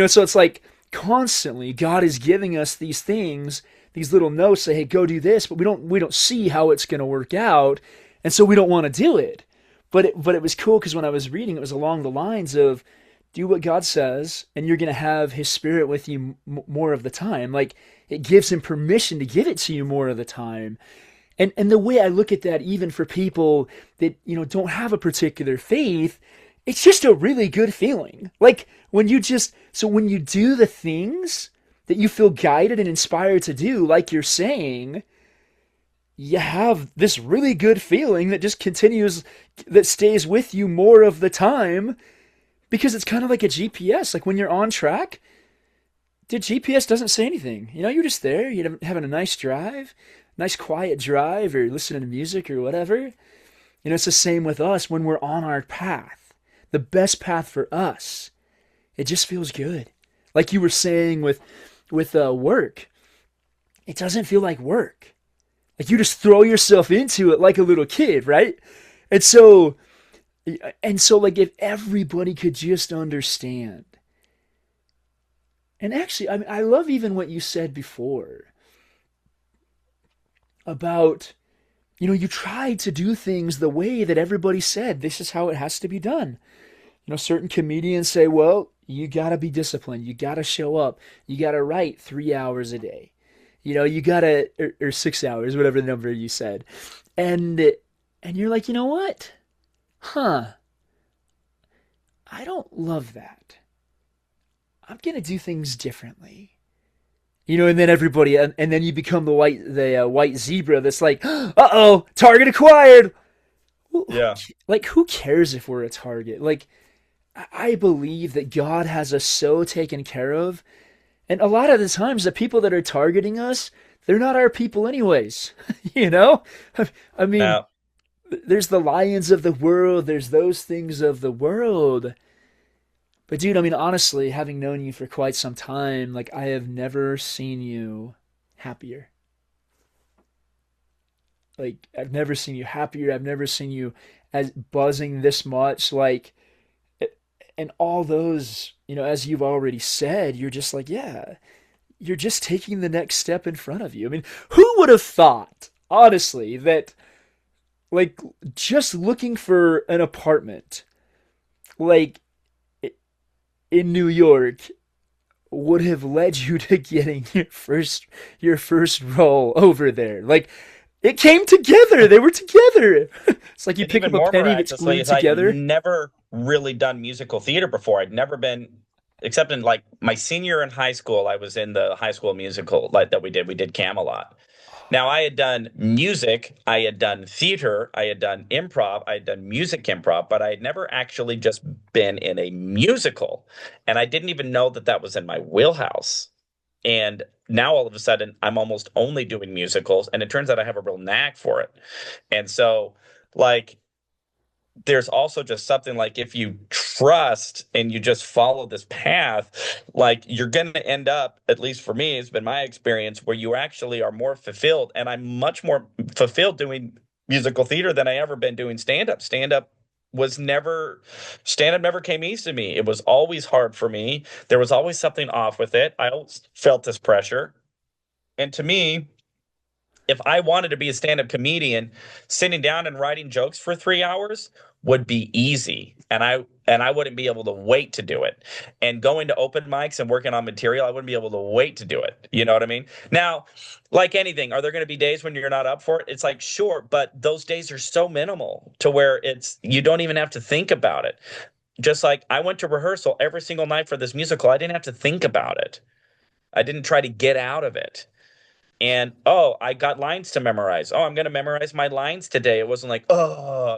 So it's like constantly God is giving us these things, these little notes, say, hey, go do this, but we don't see how it's going to work out, and so we don't want to do it. But it was cool because when I was reading, it was along the lines of do what God says, and you're going to have His Spirit with you more of the time. Like it gives Him permission to give it to you more of the time. And the way I look at that, even for people that don't have a particular faith, it's just a really good feeling. Like when when you do the things that you feel guided and inspired to do, like you're saying, you have this really good feeling that just continues, that stays with you more of the time because it's kind of like a GPS. Like when you're on track, the GPS doesn't say anything. You're just there. You're having a nice drive, nice quiet drive, or listening to music or whatever. It's the same with us when we're on our path. The best path for us. It just feels good. Like you were saying with work, it doesn't feel like work. Like you just throw yourself into it like a little kid, right? And so like if everybody could just understand. And actually, I mean, I love even what you said before about, you tried to do things the way that everybody said this is how it has to be done. Certain comedians say, well, you got to be disciplined. You got to show up. You got to write 3 hours a day. You got to, or 6 hours, whatever the number you said. And, and you're like, you know what? Huh. I don't love that. I'm going to do things differently. And then everybody, and then you become the white zebra that's like, uh-oh, target acquired. Yeah. Like, who cares if we're a target? Like, I believe that God has us so taken care of. And a lot of the times, the people that are targeting us, they're not our people anyways. you know? I mean, Now, there's the lions of the world, there's those things of the world. But dude, I mean, honestly, having known you for quite some time, like, I have never seen you happier. Like, I've never seen you happier. I've never seen you as buzzing this much. Like, and all those, as you've already said, you're just like, yeah, you're just taking the next step in front of you. I mean, who would have thought, honestly, that like just looking for an apartment, like in New York, would have led you to getting your first role over there? Like, it came together. They were together. It's like you and pick even up a more penny that's miraculously glued is I'd together. never really done musical theater before. I'd never been, except in like my senior in high school, I was in the high school musical like that we did. We did Camelot. Now I had done music, I had done theater, I had done improv, I had done music improv, but I had never actually just been in a musical. And I didn't even know that that was in my wheelhouse. And now all of a sudden I'm almost only doing musicals, and it turns out I have a real knack for it. And so like there's also just something like if you trust and you just follow this path, like you're going to end up, at least for me, it's been my experience where you actually are more fulfilled. And I'm much more fulfilled doing musical theater than I ever been doing stand up. Stand up never came easy to me. It was always hard for me. There was always something off with it. I always felt this pressure. And to me, if I wanted to be a stand-up comedian, sitting down and writing jokes for 3 hours would be easy. And I wouldn't be able to wait to do it. And going to open mics and working on material, I wouldn't be able to wait to do it. You know what I mean? Now, like anything, are there going to be days when you're not up for it? It's like, sure, but those days are so minimal to where it's you don't even have to think about it. just like I went to rehearsal every single night for this musical. I didn't have to think about it. I didn't try to get out of it. And oh, I got lines to memorize. Oh, I'm going to memorize my lines today. It wasn't like, oh,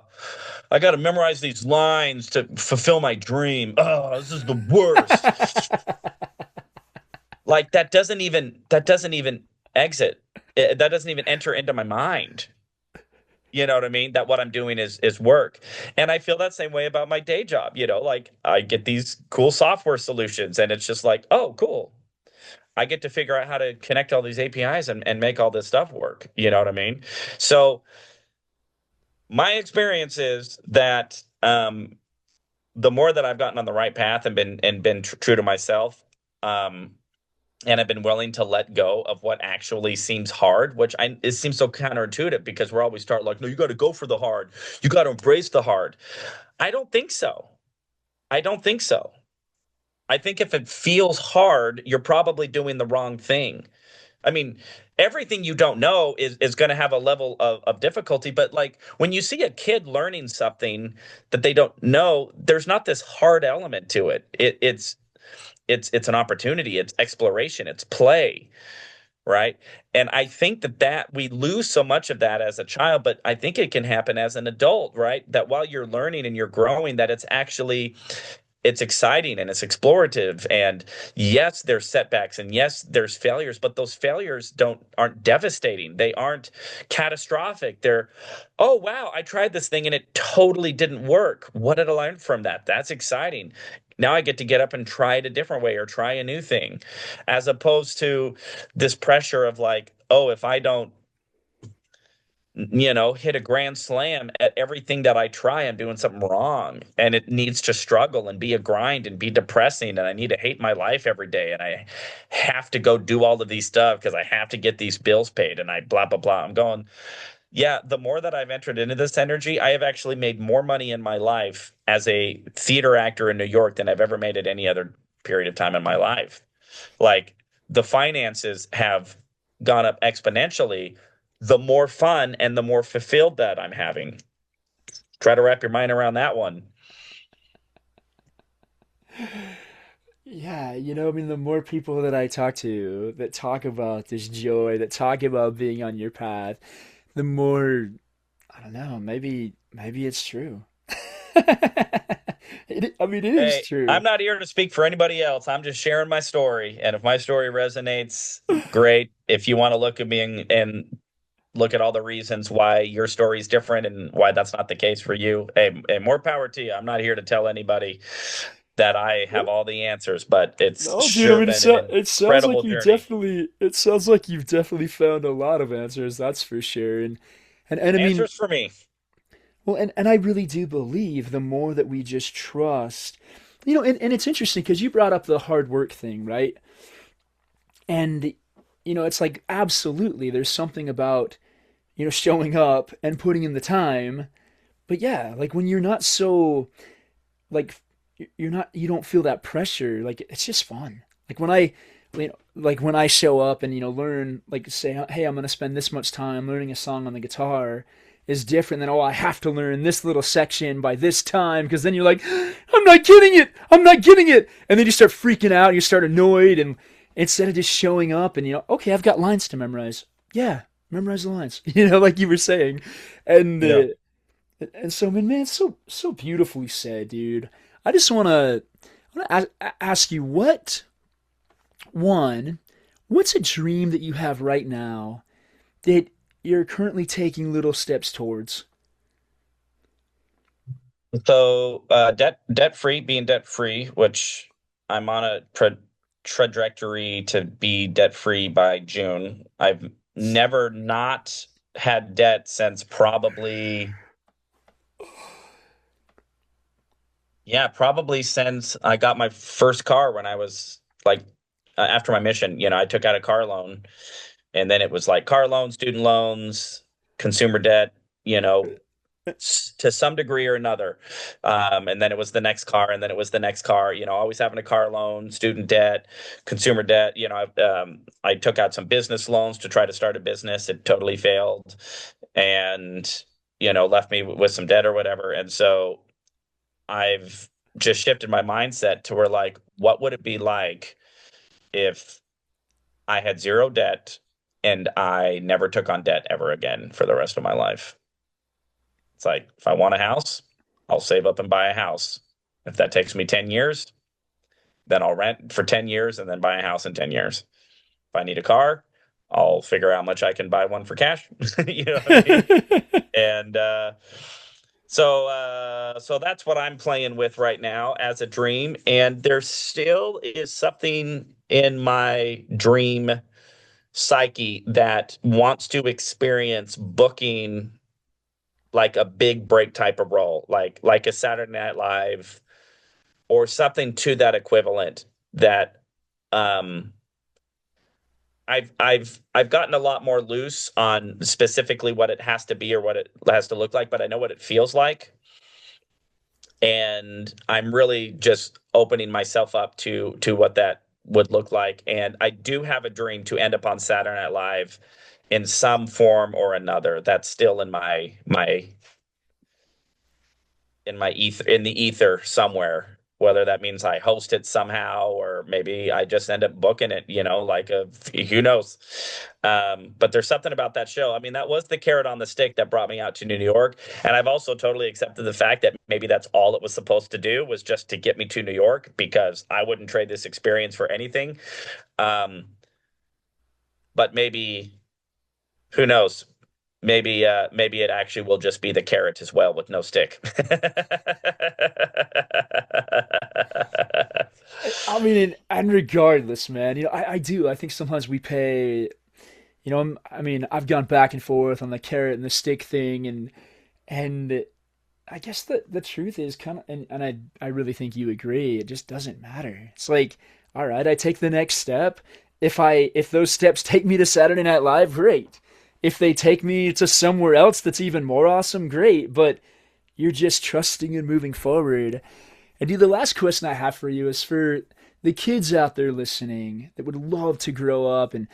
I got to memorize these lines to fulfill my dream. Oh, this is the worst. Like that doesn't even exit. That doesn't even enter into my mind. You know what I mean? That what I'm doing is work. And I feel that same way about my day job, like I get these cool software solutions and it's just like, oh, cool. I get to figure out how to connect all these APIs and make all this stuff work. You know what I mean? So my experience is that the more that I've gotten on the right path and been true to myself, um, and I've been willing to let go of what actually seems hard, which it seems so counterintuitive because we're always taught like, no, you got to go for the hard, you got to embrace the hard. I don't think so. I don't think so. I think if it feels hard, you're probably doing the wrong thing. I mean, everything you don't know is going to have a level of difficulty. But like when you see a kid learning something that they don't know, there's not this hard element to it. It's an opportunity, it's exploration, it's play, right? And I think that we lose so much of that as a child, but I think it can happen as an adult, right? That while you're learning and you're growing, that it's exciting and it's explorative, and yes there's setbacks and yes there's failures, but those failures aren't devastating, they aren't catastrophic. They're, oh wow, I tried this thing and it totally didn't work. What did I learn from that? That's exciting. Now I get up and try it a different way or try a new thing, as opposed to this pressure of like, oh, if I don't hit a grand slam at everything that I try, I'm doing something wrong. And it needs to struggle and be a grind and be depressing. And I need to hate my life every day. And I have to go do all of these stuff because I have to get these bills paid and I blah, blah, blah. I'm going, yeah, the more that I've entered into this energy, I have actually made more money in my life as a theater actor in New York than I've ever made at any other period of time in my life. Like the finances have gone up exponentially the more fun and the more fulfilled that I'm having. Try to wrap your mind around that one. Yeah, I mean, the more people that I talk to that talk about this joy, that talk about being on your path, the more, I don't know, maybe it's true. I mean, it is Hey, true. I'm not here to speak for anybody else. I'm just sharing my story. And if my story resonates, great. If you want to look at me and look at all the reasons why your story is different and why that's not the case for you, hey, more power to you. I'm not here to tell anybody that I have all the answers, but it's No, dude. I sure mean, been an it sounds like incredible you journey. definitely. It sounds like you've definitely found a lot of answers. That's for sure. And I mean, Answers for me. well, and I really do believe the more that we just trust, and it's interesting because you brought up the hard work thing, right? And it's like absolutely, there's something about showing up and putting in the time. But yeah, like when you're not so like you don't feel that pressure, like it's just fun. Like when I show up and learn, like say, hey, I'm gonna spend this much time learning a song on the guitar, is different than, oh, I have to learn this little section by this time, because then you're like, I'm not getting it, and then you start freaking out, you start annoyed, and instead of just showing up and okay, I've got lines to memorize. Yeah, memorize the lines, like you were saying, and Yeah. so, man, it's so beautifully said, dude. I just wanna ask you, one, what's a dream that you have right now that you're currently taking little steps towards? So debt free, being debt free, which I'm on a trajectory to be debt free by June. I've never not had debt since probably, yeah, probably since I got my first car when I was like, after my mission, I took out a car loan, and then it was like car loans, student loans, consumer debt, you know, to some degree or another. And then it was the next car, and then it was the next car, always having a car loan, student debt, consumer debt. I took out some business loans to try to start a business. It totally failed and, left me with some debt or whatever. And so I've just shifted my mindset to where like, what would it be like if I had zero debt and I never took on debt ever again for the rest of my life? It's like, if I want a house, I'll save up and buy a house. If that takes me 10 years, then I'll rent for 10 years and then buy a house in 10 years. If I need a car, I'll figure out how much I can buy one for cash. You know what I mean? And so that's what I'm playing with right now as a dream. And there still is something in my dream psyche that wants to experience booking like a big break type of role, like a Saturday Night Live or something to that equivalent that um I've gotten a lot more loose on specifically what it has to be or what it has to look like, but I know what it feels like. And I'm really just opening myself up to what that would look like. And I do have a dream to end up on Saturday Night Live in some form or another. That's still in my ether, in the ether somewhere, whether that means I host it somehow or maybe I just end up booking it, like who knows. But there's something about that show. I mean, that was the carrot on the stick that brought me out to New York. And I've also totally accepted the fact that maybe that's all it was supposed to do, was just to get me to New York, because I wouldn't trade this experience for anything. Um, but maybe, who knows? Maybe it actually will just be the carrot as well with no stick. I mean, and regardless, man, I do. I think sometimes we pay, I mean, I've gone back and forth on the carrot and the stick thing, and I guess the truth is kind of, and I really think you agree. It just doesn't matter. It's like, all right, I take the next step. If those steps take me to Saturday Night Live, great. If they take me to somewhere else that's even more awesome, great. But you're just trusting and moving forward. And dude, the last question I have for you is for the kids out there listening that would love to grow up and,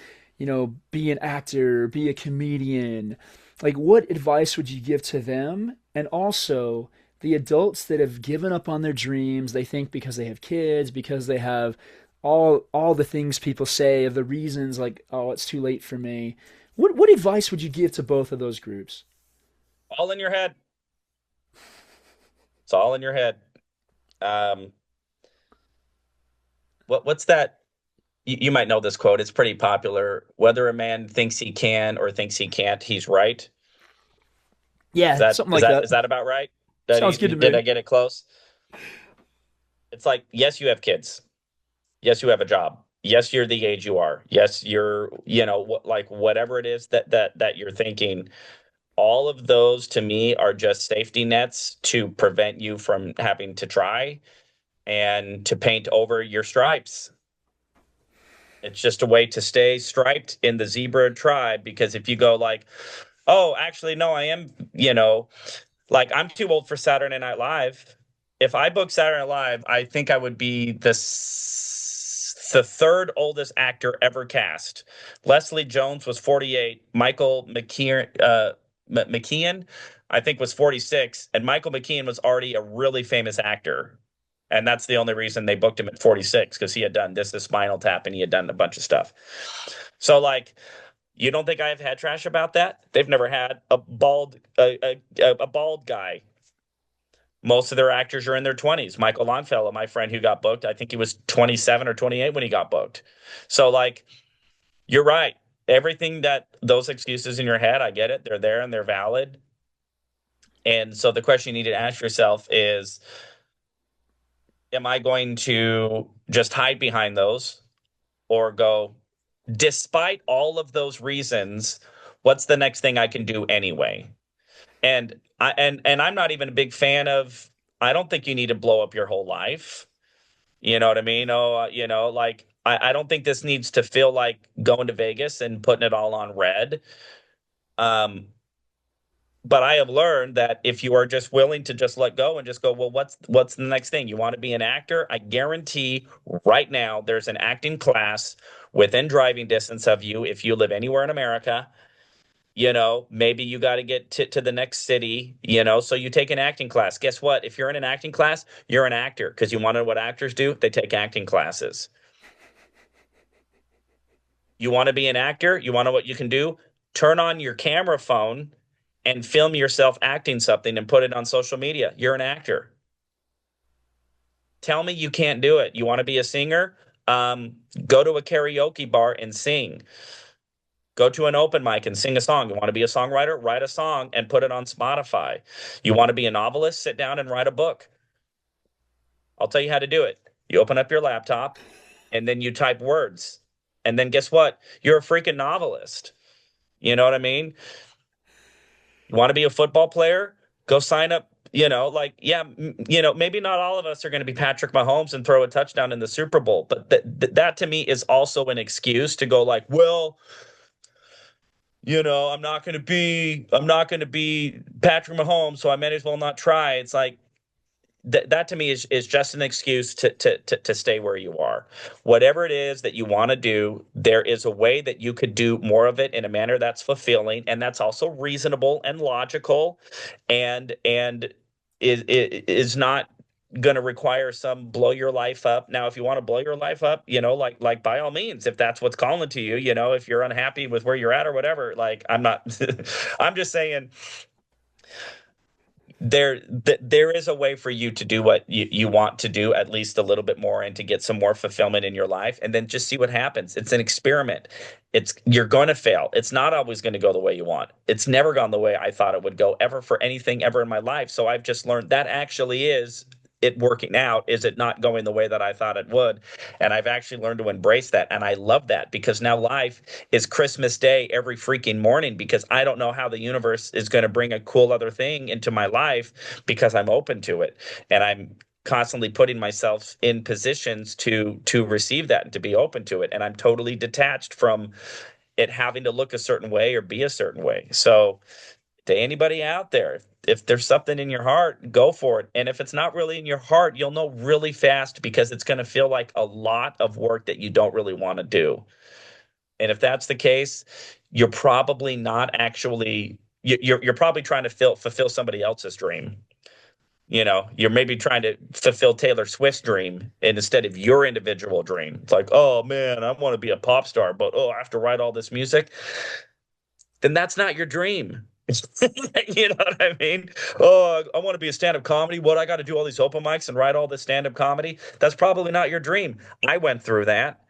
be an actor, be a comedian. Like, what advice would you give to them? And also, the adults that have given up on their dreams, they think because they have kids, because they have all the things people say of the reasons, like, oh, it's too late for me. What advice would you give to both of those groups? All in your head. It's all in your head. Um, what's that? You might know this quote. It's pretty popular. Whether a man thinks he can or thinks he can't, he's right. Is Yeah, that something is like that that. is that about right? Sounds good to Did me. I get it close? It's like, yes, you have kids. Yes, you have a job. Yes, you're the age you are. Yes, you're, like whatever it is that you're thinking. All of those to me are just safety nets to prevent you from having to try and to paint over your stripes. It's just a way to stay striped in the zebra tribe, because if you go like, oh, actually, no, I am, like I'm too old for Saturday Night Live. If I booked Saturday Night Live, I think I would be the third oldest actor ever cast. Leslie Jones was 48. Michael McKeon, I think, was 46, and Michael McKeon was already a really famous actor. And that's the only reason they booked him at 46, because he had done This Is Spinal Tap and he had done a bunch of stuff. So, like, you don't think I have head trash about that? They've never had a bald guy. Most of their actors are in their 20s. Michael Longfellow, my friend who got booked, I think he was 27 or 28 when he got booked. So, like, you're right. Everything that those excuses in your head, I get it. They're there and they're valid. And so the question you need to ask yourself is, am I going to just hide behind those or go, despite all of those reasons, what's the next thing I can do anyway? And I'm not even a big fan of, I don't think you need to blow up your whole life. You know what I mean? Oh, like I don't think this needs to feel like going to Vegas and putting it all on red. Um, but I have learned that if you are just willing to just let go and just go, well, what's the next thing? You want to be an actor? I guarantee right now there's an acting class within driving distance of you if you live anywhere in America. Maybe you got to get to the next city, so you take an acting class. Guess what? If you're in an acting class, you're an actor because you want to know what actors do? They take acting classes. You want to be an actor? You want to know what you can do? Turn on your camera phone and film yourself acting something and put it on social media. You're an actor. Tell me you can't do it. You want to be a singer? Go to a karaoke bar and sing. Go to an open mic and sing a song. You want to be a songwriter? Write a song and put it on Spotify. You want to be a novelist? Sit down and write a book. I'll tell you how to do it. You open up your laptop and then you type words. And then guess what? You're a freaking novelist. You know what I mean? You want to be a football player? Go sign up. Yeah, maybe not all of us are going to be Patrick Mahomes and throw a touchdown in the Super Bowl, but that to me is also an excuse to go like, well, I'm not going to be Patrick Mahomes, so I might as well not try. It's like that to me is just an excuse to stay where you are. Whatever it is that you want to do, there is a way that you could do more of it in a manner that's fulfilling and that's also reasonable and logical and is not going to require some blow your life up. Now, if you want to blow your life up, like by all means, if that's what's calling to you, if you're unhappy with where you're at or whatever, like I'm not I'm just saying there is a way for you to do what you want to do at least a little bit more and to get some more fulfillment in your life and then just see what happens. It's an experiment. You're going to fail. It's not always going to go the way you want. It's never gone the way I thought it would go ever for anything ever in my life. So I've just learned that actually is it working out. Is it not going the way that I thought it would? And I've actually learned to embrace that. And I love that because now life is Christmas Day every freaking morning because I don't know how the universe is going to bring a cool other thing into my life because I'm open to it. And I'm constantly putting myself in positions to receive that and to be open to it. And I'm totally detached from it having to look a certain way or be a certain way. So to anybody out there, if there's something in your heart, go for it. And if it's not really in your heart, you'll know really fast because it's going to feel like a lot of work that you don't really want to do. And if that's the case, you're probably not actually you're probably trying to fulfill somebody else's dream. You're maybe trying to fulfill Taylor Swift's dream instead of your individual dream. It's like, oh man, I want to be a pop star, but I have to write all this music. Then that's not your dream. You know what I mean? Oh, I want to be a stand-up comedy. What, I got to do all these open mics and write all this stand-up comedy? That's probably not your dream. I went through that.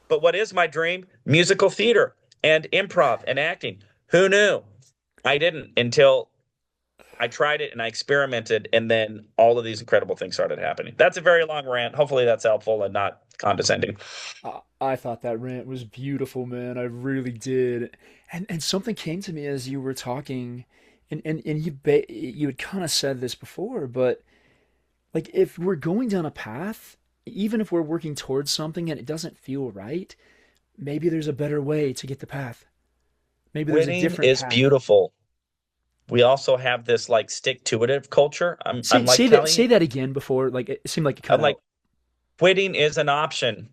But what is my dream? Musical theater and improv and acting. Who knew? I didn't until I tried it and I experimented, and then all of these incredible things started happening. That's a very long rant. Hopefully, that's helpful and not condescending. I thought that rant was beautiful, man. I really did. And something came to me as you were talking, and you had kind of said this before, but like if we're going down a path, even if we're working towards something and it doesn't feel right, maybe there's a better way to get the path. Maybe there's a Quitting different is path. beautiful. We also have this like stick to it culture. I'm like telling you, Say that again before, like it seemed like it cut I'm like out. quitting is an option.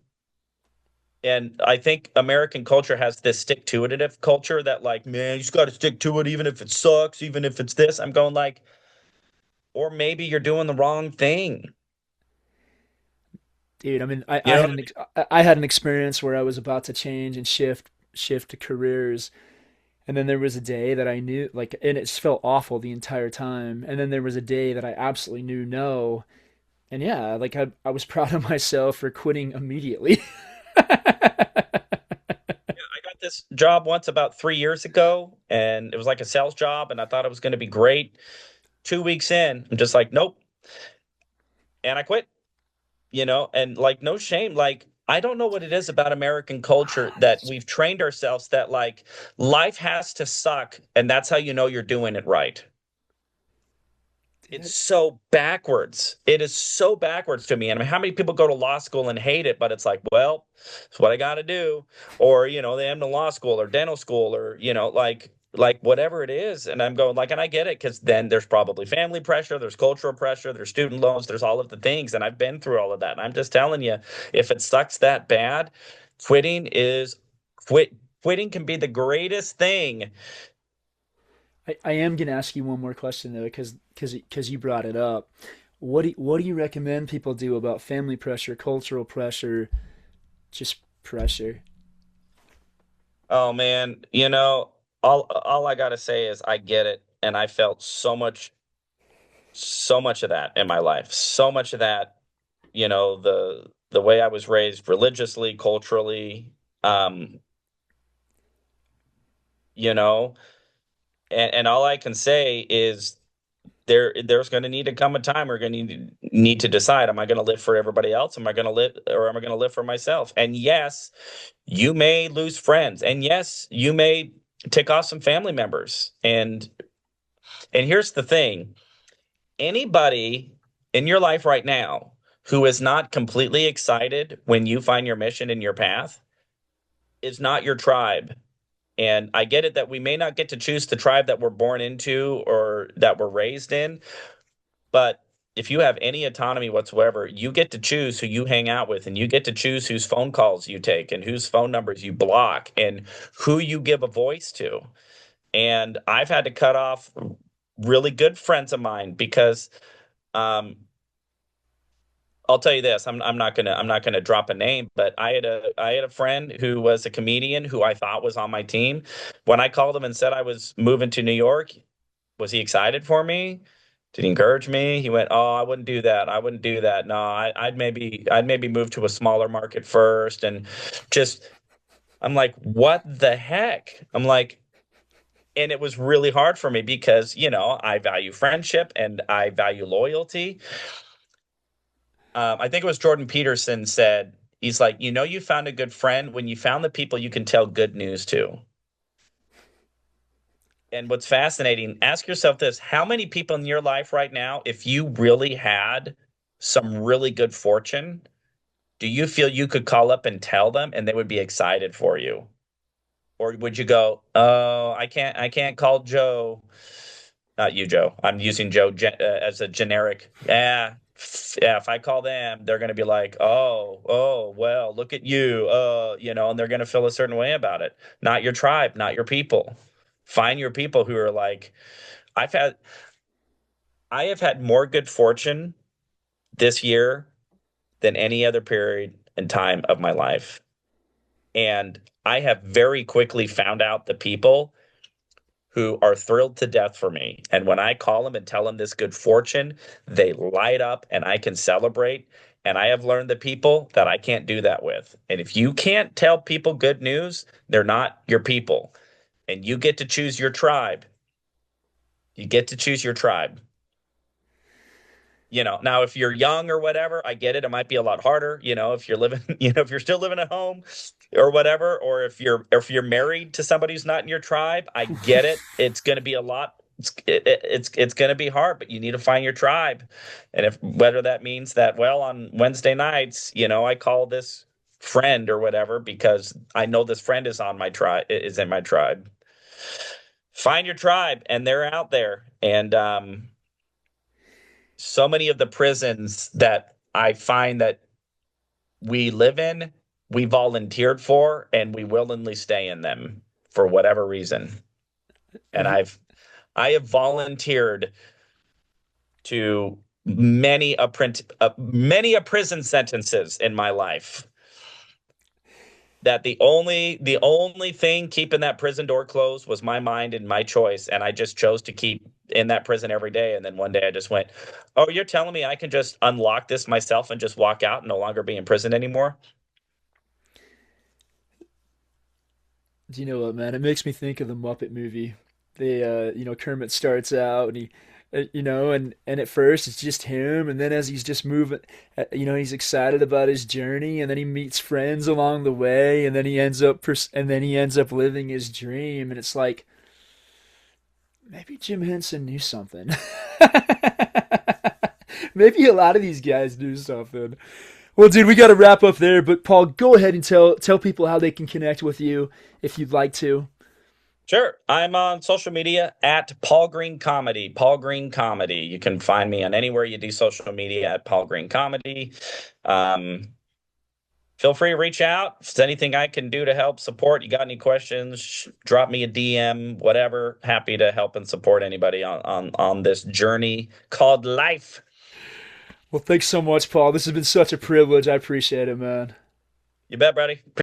And I think American culture has this stick to it culture that like, man, you just got to stick to it, even if it sucks, even if it's this. I'm going like, or maybe you're doing the wrong thing. Dude, I mean, You know what I mean? I had an experience where I was about to change and shift to careers. And then there was a day that I knew, like, and it felt awful the entire time. And then there was a day that I absolutely knew no. And yeah, like I was proud of myself for quitting immediately. I got this job once about 3 years ago, and it was like a sales job, and I thought it was going to be great. 2 weeks in, I'm just like, nope. And I quit, and like, no shame. Like, I don't know what it is about American culture that we've trained ourselves that like life has to suck, and that's how you know you're doing it right. It's Dude, so backwards. It is so backwards to me. And I mean, how many people go to law school and hate it, but it's like, well, it's what I got to do. Or, they end in law school or dental school or, like whatever it is. And I'm going like, and I get it because then there's probably family pressure, there's cultural pressure, there's student loans, there's all of the things. And I've been through all of that. And I'm just telling you, if it sucks that bad, quitting is quit. quitting can be the greatest thing. I am gonna ask you one more question though, because you brought it up. What do you recommend people do about family pressure, cultural pressure, just pressure? Oh man, all I gotta say is I get it, and I felt so much of that in my life, so much of that. The way I was raised religiously, culturally, um, you know, and all I can say is there's going to need to come a time we're going to need to decide, am I going to live for everybody else, am I going to live, or am I going to live for myself? And yes, you may lose friends, and yes, you may tick off some family members. And here's the thing: anybody in your life right now who is not completely excited when you find your mission in your path is not your tribe. And I get it that we may not get to choose the tribe that we're born into or that we're raised in, but if you have any autonomy whatsoever, you get to choose who you hang out with, and you get to choose whose phone calls you take and whose phone numbers you block and who you give a voice to. And I've had to cut off really good friends of mine because um, I'll tell you this, I'm not gonna drop a name, but I had a friend who was a comedian who I thought was on my team. When I called him and said I was moving to New York, was he excited for me? Did he encourage me? He went, "Oh, I wouldn't do that. I wouldn't do that. No, I'd maybe move to a smaller market first." And just I'm like, "What the heck?" I'm like, and it was really hard for me because, I value friendship and I value loyalty. I think it was Jordan Peterson said, he's like, you found a good friend when you found the people you can tell good news to. And what's fascinating, ask yourself this: how many people in your life right now, if you really had some really good fortune, do you feel you could call up and tell them and they would be excited for you? Or would you go, "Oh, I can't call Joe." Not you, Joe. I'm using Joe as a generic. Yeah, yeah. If I call them, they're going to be like, "Oh, well, look at you." And they're going to feel a certain way about it. Not your tribe, not your people. Find your people who are like, I've had, I have had more good fortune this year than any other period in time of my life. And I have very quickly found out the people who are thrilled to death for me. And when I call them and tell them this good fortune, they light up and I can celebrate. And I have learned the people that I can't do that with. And if you can't tell people good news, they're not your people. And you get to choose your tribe. You get to choose your tribe. Now if you're young or whatever, I get it. It might be a lot harder, if you're living, if you're still living at home or whatever, or if you're married to somebody who's not in your tribe, I get it. It's going to be a lot. It's going to be hard, but you need to find your tribe. And if whether that means that, well, on Wednesday nights, I call this friend or whatever because I know this friend is in my tribe. Find your tribe, and they're out there. And so many of the prisons that I find that we live in, we volunteered for, and we willingly stay in them for whatever reason. And Have you, I have volunteered to many a prison sentences in my life. That the only thing keeping that prison door closed was my mind and my choice, and I just chose to keep in that prison every day. And then one day I just went, "Oh, you're telling me I can just unlock this myself and just walk out and no longer be in prison anymore?" do you know what, man? It makes me think of the Muppet movie. Kermit starts out and and at first it's just him, and then as he's just moving, he's excited about his journey, and then he meets friends along the way, and then he ends up living his dream, and it's like maybe Jim Henson knew something. Maybe a lot of these guys knew something. Well, dude, we got to wrap up there, but Paul, go ahead and tell people how they can connect with you if you'd like to. Sure. I'm on social media at Paul Green Comedy. Paul Green Comedy. You can find me on anywhere you do social media at Paul Green Comedy. Um, feel free to reach out. If there's anything I can do to help support, you got any questions, drop me a DM, whatever. Happy to help and support anybody on this journey called life. Well, thanks so much, Paul. This has been such a privilege. I appreciate it, man. You bet, buddy.